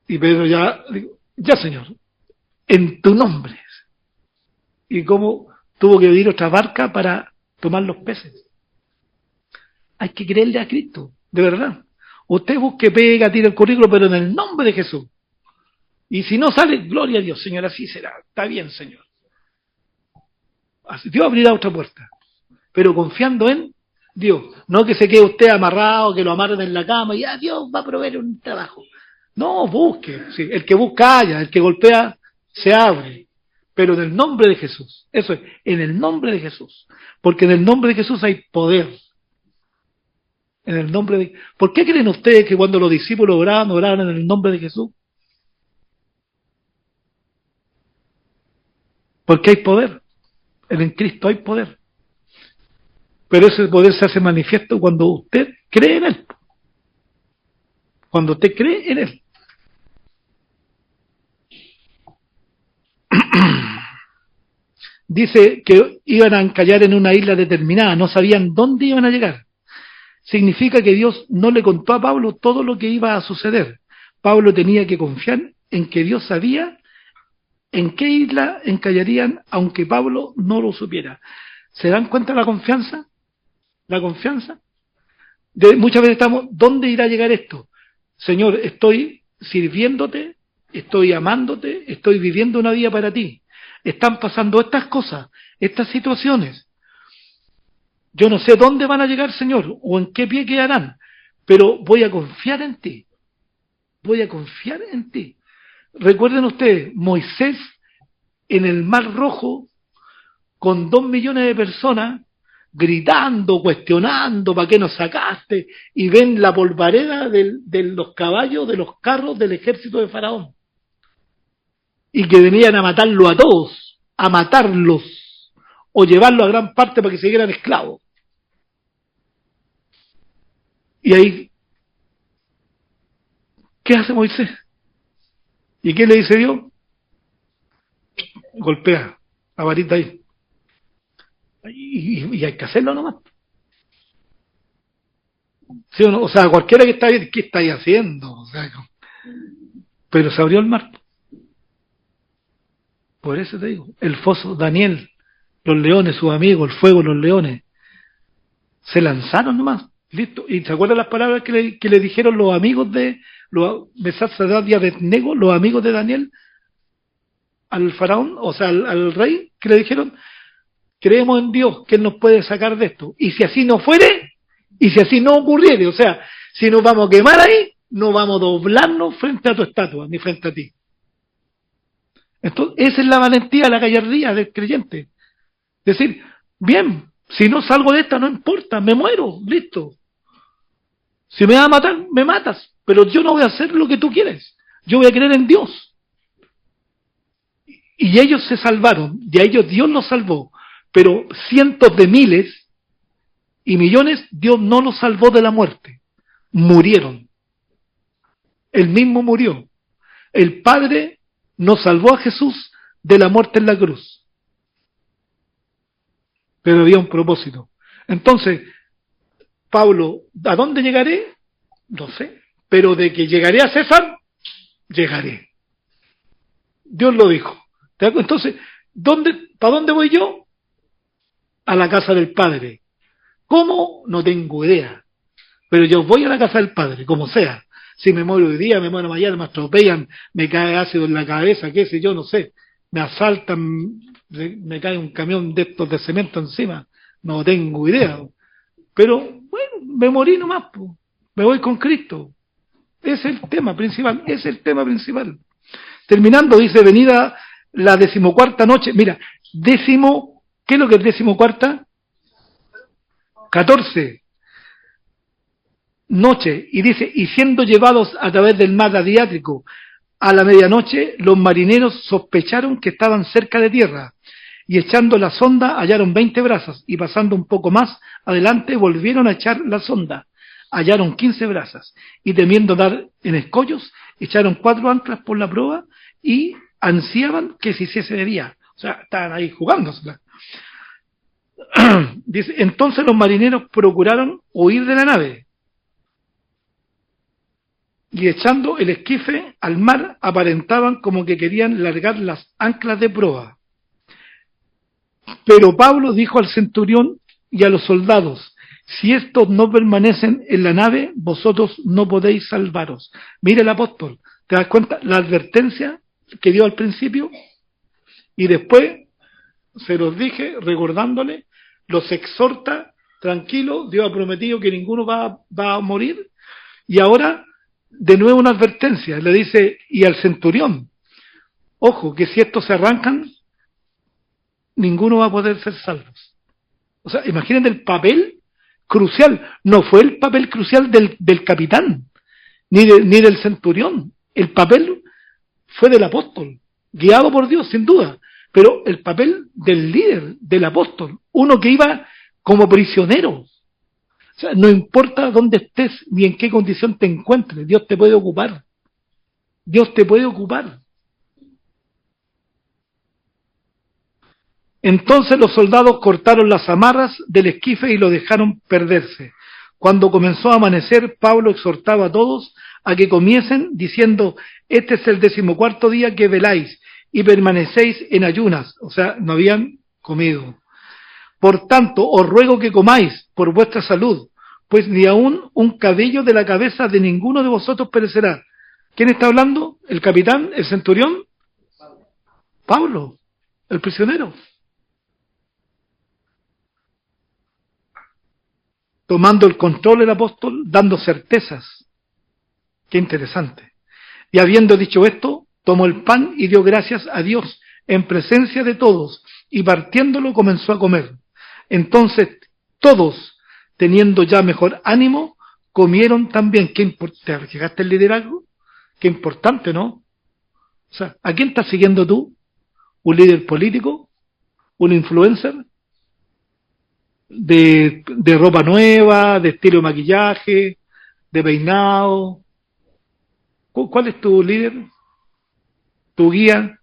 [SPEAKER 1] Y Pedro ya, ya Señor, en tu nombre. Y cómo tuvo que venir otra barca para tomar los peces. Hay que creerle a Cristo, de verdad. Usted busque pega, tire el currículo, pero en el nombre de Jesús. Y si no sale, gloria a Dios, Señor, así será. Está bien, Señor. Dios abrirá otra puerta. Pero confiando en Dios. No que se quede usted amarrado, que lo amarren en la cama y Dios va a proveer un trabajo. No, busque. Sí, el que busca halla, el que golpea se abre. Pero en el nombre de Jesús. Eso es, en el nombre de Jesús. Porque en el nombre de Jesús hay poder. En el nombre de... ¿Por qué creen ustedes que cuando los discípulos oraban en el nombre de Jesús? Porque hay poder. En Cristo hay poder. Pero ese poder se hace manifiesto cuando usted cree en Él. Cuando usted cree en Él. Dice que iban a encallar en una isla determinada, no sabían dónde iban a llegar. Significa que Dios no le contó a Pablo todo lo que iba a suceder. Pablo tenía que confiar en que Dios sabía en qué isla encallarían, aunque Pablo no lo supiera. ¿Se dan cuenta de la confianza? La confianza. Muchas veces estamos, ¿dónde irá a llegar esto? Señor, estoy sirviéndote, estoy amándote, estoy viviendo una vida para ti. Están pasando estas cosas, estas situaciones. Yo no sé dónde van a llegar, Señor, o en qué pie quedarán, pero voy a confiar en ti. Voy a confiar en ti. Recuerden ustedes, Moisés en el Mar Rojo, con 2 millones de personas, gritando, cuestionando, ¿para qué nos sacaste? Y ven la polvareda de los caballos, de los carros del ejército de Faraón. Y que venían a matarlo a todos, a matarlos, o llevarlo a gran parte para que siguieran esclavos. Y ahí, ¿qué hace Moisés? ¿Y qué le dice Dios? Golpea la varita ahí. Y hay que hacerlo nomás. ¿Sí o no? O sea, cualquiera que está bien, ¿qué estáis haciendo? O sea, pero se abrió el mar. Por eso te digo, el foso, Daniel, los leones, sus amigos, el fuego, los leones, se lanzaron nomás, listo. ¿Y se acuerdan las palabras que le dijeron los amigos de Mesach-Sadrak y Abednego, los amigos de Daniel, al faraón, o sea, al rey, que le dijeron, creemos en Dios, que Él nos puede sacar de esto. Y si así no fuere, y si así no ocurriere, o sea, si nos vamos a quemar ahí, no vamos a doblarnos frente a tu estatua, ni frente a ti. Entonces, esa es la valentía, la gallardía del creyente. Decir, bien, si no salgo de esta, no importa, me muero, listo. Si me vas a matar, me matas, pero yo no voy a hacer lo que tú quieres. Yo voy a creer en Dios. Y ellos se salvaron, y a ellos Dios los salvó, pero cientos de miles y millones, Dios no los salvó de la muerte. Murieron. Él mismo murió. El Padre nos salvó a Jesús de la muerte en la cruz. Pero había un propósito. Entonces, Pablo, ¿a dónde llegaré? No sé. Pero de que llegaré a César, llegaré. Dios lo dijo. Entonces, ¿para dónde voy yo? A la casa del Padre. ¿Cómo? No tengo idea. Pero yo voy a la casa del Padre, como sea. Si me muero hoy día, me muero mañana, me atropellan, me cae ácido en la cabeza, qué sé yo, no sé. Me asaltan, me cae un camión de estos de cemento encima. No tengo idea. Pero, bueno, me morí nomás, po. Me voy con Cristo. Es el tema principal, es el tema principal. Terminando, dice, venida la 14ª noche. Mira, ¿qué es lo que es 14ª? 14 noche. Y dice, y siendo llevados a través del mar Adriático a la medianoche, los marineros sospecharon que estaban cerca de tierra. Y echando la sonda hallaron 20 brazas, y pasando un poco más adelante volvieron a echar la sonda. Hallaron 15 brazas, y temiendo dar en escollos, echaron 4 anclas por la proa, y ansiaban que se hiciese de día. O sea, estaban ahí jugándosela. Dice, entonces los marineros procuraron huir de la nave, y echando el esquife al mar, aparentaban como que querían largar las anclas de proa. Pero Pablo dijo al centurión y a los soldados, si estos no permanecen en la nave, vosotros no podéis salvaros. Mira el apóstol, ¿te das cuenta? La advertencia que dio al principio, y después, se los dije, recordándole, los exhorta, tranquilo, Dios ha prometido que ninguno va a morir, y ahora, de nuevo una advertencia, le dice, y al centurión, ojo, que si estos se arrancan, ninguno va a poder ser salvos. O sea, imagínate el papel crucial. No fue el papel crucial del capitán, ni del centurión. El papel fue del apóstol, guiado por Dios, sin duda. Pero el papel del líder, del apóstol, uno que iba como prisionero. O sea, no importa dónde estés ni en qué condición te encuentres, Dios te puede ocupar. Dios te puede ocupar. Entonces los soldados cortaron las amarras del esquife y lo dejaron perderse. Cuando comenzó a amanecer, Pablo exhortaba a todos a que comiesen, diciendo, este es el 14º día que veláis y permanecéis en ayunas. O sea, no habían comido. Por tanto, os ruego que comáis por vuestra salud, pues ni aun un cabello de la cabeza de ninguno de vosotros perecerá. ¿Quién está hablando? ¿El capitán? ¿El centurión? Pablo, el prisionero. Tomando el control el apóstol, dando certezas. Qué interesante. Y habiendo dicho esto, tomó el pan y dio gracias a Dios en presencia de todos, y partiéndolo comenzó a comer. Entonces todos, teniendo ya mejor ánimo, comieron también. ¿Te fijaste el liderazgo? Qué importante, ¿no? O sea, ¿a quién estás siguiendo tú? ¿Un líder político? ¿Un influencer? De ropa nueva, de estilo de maquillaje, de peinado. ¿Cuál es tu líder? ¿Tu guía?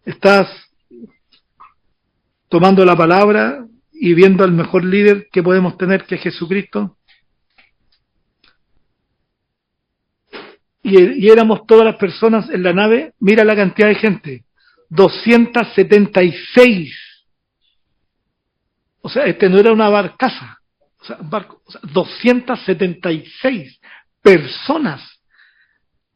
[SPEAKER 1] ¿Estás tomando la palabra y viendo al mejor líder que podemos tener, que es Jesucristo? Y éramos todas las personas en la nave, mira la cantidad de gente, 276. O sea, no era una barcaza, o sea, 276 personas.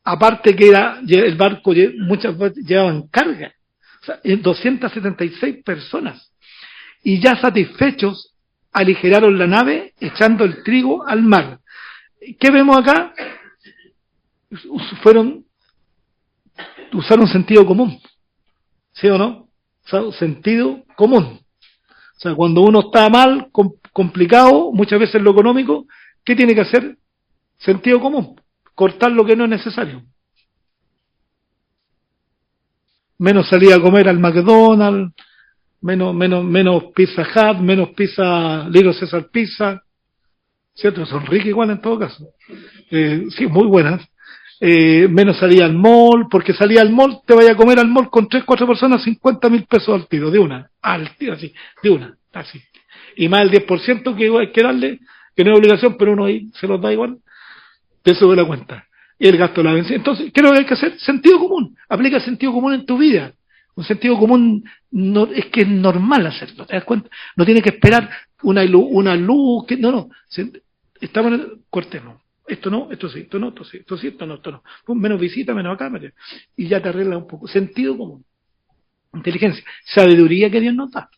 [SPEAKER 1] Aparte que el barco muchas veces llevaban carga. O sea, 276 personas. Y ya satisfechos, aligeraron la nave echando el trigo al mar. ¿Qué vemos acá? Usaron sentido común. ¿Sí o no? Usaron sentido común. O sea, cuando uno está mal, complicado, muchas veces lo económico, ¿qué tiene que hacer? Sentido común. Cortar lo que no es necesario. Menos salir a comer al McDonald's, menos Pizza Hut, menos pizza, Little César Pizza. ¿cierto? Son ricas igual en todo caso. Sí, muy buenas. Menos salía al mall, porque salía al mall, te vaya a comer al mall con 3, 4 personas, 50.000 pesos al tiro, al tiro así, de una, así. Y más el 10% que hay que darle, que no es obligación, pero uno ahí se los da igual, te sube la cuenta. Y el gasto de la benzina. Entonces, ¿qué es lo que hay que hacer? Sentido común. Aplica sentido común en tu vida. Un sentido común no, es que es normal hacerlo, ¿te das cuenta? No tienes que esperar una luz, que no. Estamos en cortemos. Esto no, esto sí, esto no, esto sí, esto sí, esto no, esto no. Pues menos visita, menos acá, y ya te arregla un poco. Sentido común. Inteligencia. Sabiduría que Dios nos da.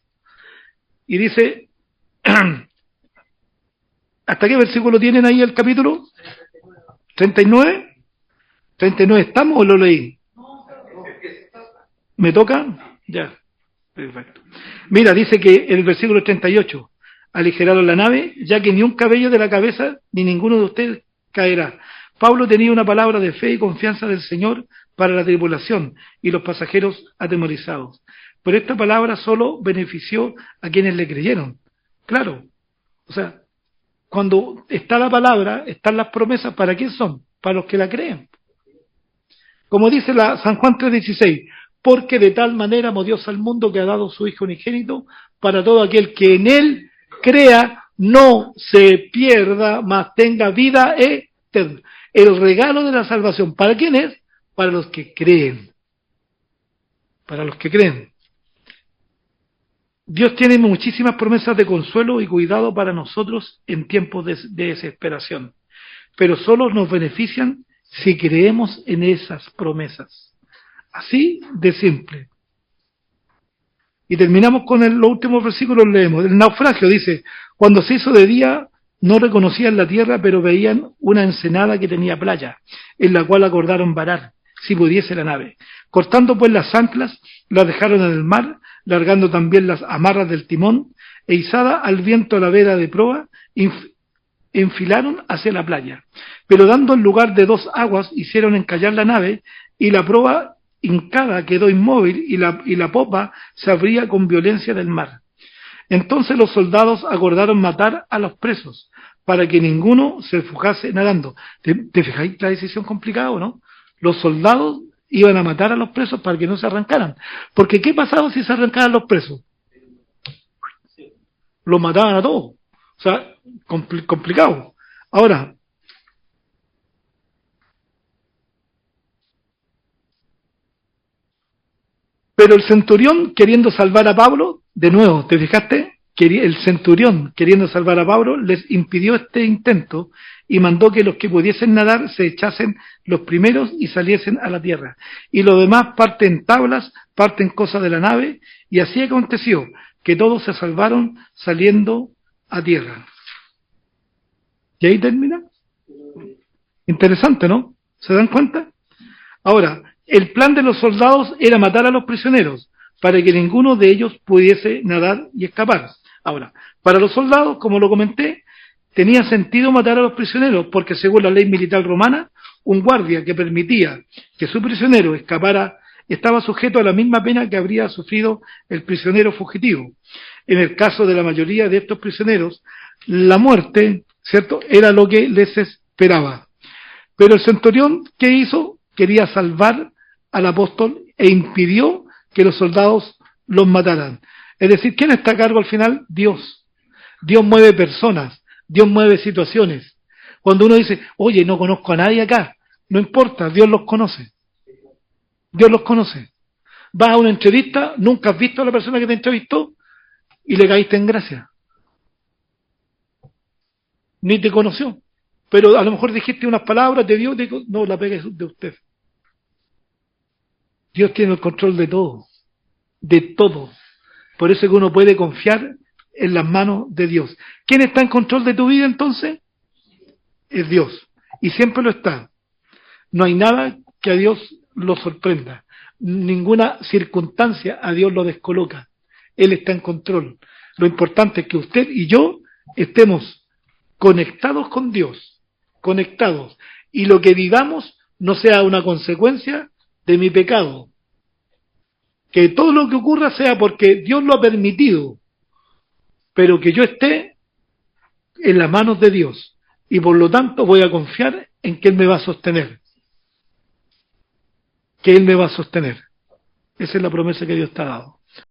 [SPEAKER 1] Y dice, ¿hasta qué versículo tienen ahí el capítulo? 39. 39, ¿estamos o lo leí? ¿Me toca? Ya, perfecto. Mira, dice que el versículo 38, aligeraron la nave, ya que ni un cabello de la cabeza, ni ninguno de ustedes caerá. Pablo tenía una palabra de fe y confianza del Señor para la tripulación y los pasajeros atemorizados. Pero esta palabra solo benefició a quienes le creyeron. Claro, o sea, cuando está la palabra, están las promesas, ¿para quién son? Para los que la creen. Como dice la San Juan 3:16, porque de tal manera amó Dios al mundo que ha dado su Hijo unigénito para todo aquel que en Él crea, no se pierda, mas tenga vida eterna. El regalo de la salvación, ¿para quién es? Para los que creen. Para los que creen. Dios tiene muchísimas promesas de consuelo y cuidado para nosotros en tiempos de desesperación, pero solo nos benefician si creemos en esas promesas. Así de simple. Y terminamos con los últimos versículos, leemos. El naufragio dice, cuando se hizo de día no reconocían la tierra, pero veían una ensenada que tenía playa, en la cual acordaron varar, si pudiese la nave. Cortando pues las anclas, las dejaron en el mar, largando también las amarras del timón, e izada al viento la vela de proa, enfilaron hacia la playa. Pero dando en lugar de 2 aguas, hicieron encallar la nave, y la proa hincada quedó inmóvil, y la popa se abría con violencia del mar. Entonces los soldados acordaron matar a los presos, para que ninguno se refugase nadando. ¿Te fijáis la decisión complicada o no? Los soldados iban a matar a los presos para que no se arrancaran. Porque ¿qué pasaba si se arrancaran los presos? Los mataban a todos. O sea, complicado. Ahora, pero el centurión queriendo salvar a Pablo, de nuevo, ¿te fijaste? El centurión queriendo salvar a Pablo les impidió este intento y mandó que los que pudiesen nadar se echasen los primeros y saliesen a la tierra. Y los demás parten tablas, parten cosas de la nave, y así aconteció que todos se salvaron saliendo a tierra. Y ahí termina. Interesante, ¿no? ¿Se dan cuenta? Ahora, el plan de los soldados era matar a los prisioneros, para que ninguno de ellos pudiese nadar y escapar. Ahora, para los soldados, como lo comenté, tenía sentido matar a los prisioneros, porque según la ley militar romana, un guardia que permitía que su prisionero escapara estaba sujeto a la misma pena que habría sufrido el prisionero fugitivo. En el caso de la mayoría de estos prisioneros, la muerte, ¿cierto?, era lo que les esperaba. Pero el centurión, ¿qué hizo? Quería salvar al apóstol e impidió que los soldados los mataran. Es decir, ¿quién está a cargo al final? Dios. Dios mueve personas, Dios mueve situaciones. Cuando uno dice, oye, no conozco a nadie acá, no importa, Dios los conoce. Dios los conoce. Vas a una entrevista, nunca has visto a la persona que te entrevistó y le caíste en gracia. Ni te conoció. Pero a lo mejor dijiste unas palabras de Dios, digo, no, la pega es de usted. Dios tiene el control de todo. De todo. Por eso es que uno puede confiar en las manos de Dios. ¿Quién está en control de tu vida entonces? Es Dios. Y siempre lo está. No hay nada que a Dios lo sorprenda. Ninguna circunstancia a Dios lo descoloca. Él está en control. Lo importante es que usted y yo estemos conectados con Dios. Conectados. Y lo que vivamos no sea una consecuencia de mi pecado. Que todo lo que ocurra sea porque Dios lo ha permitido, pero que yo esté en las manos de Dios y por lo tanto voy a confiar en que Él me va a sostener. Que Él me va a sostener. Esa es la promesa que Dios te ha dado.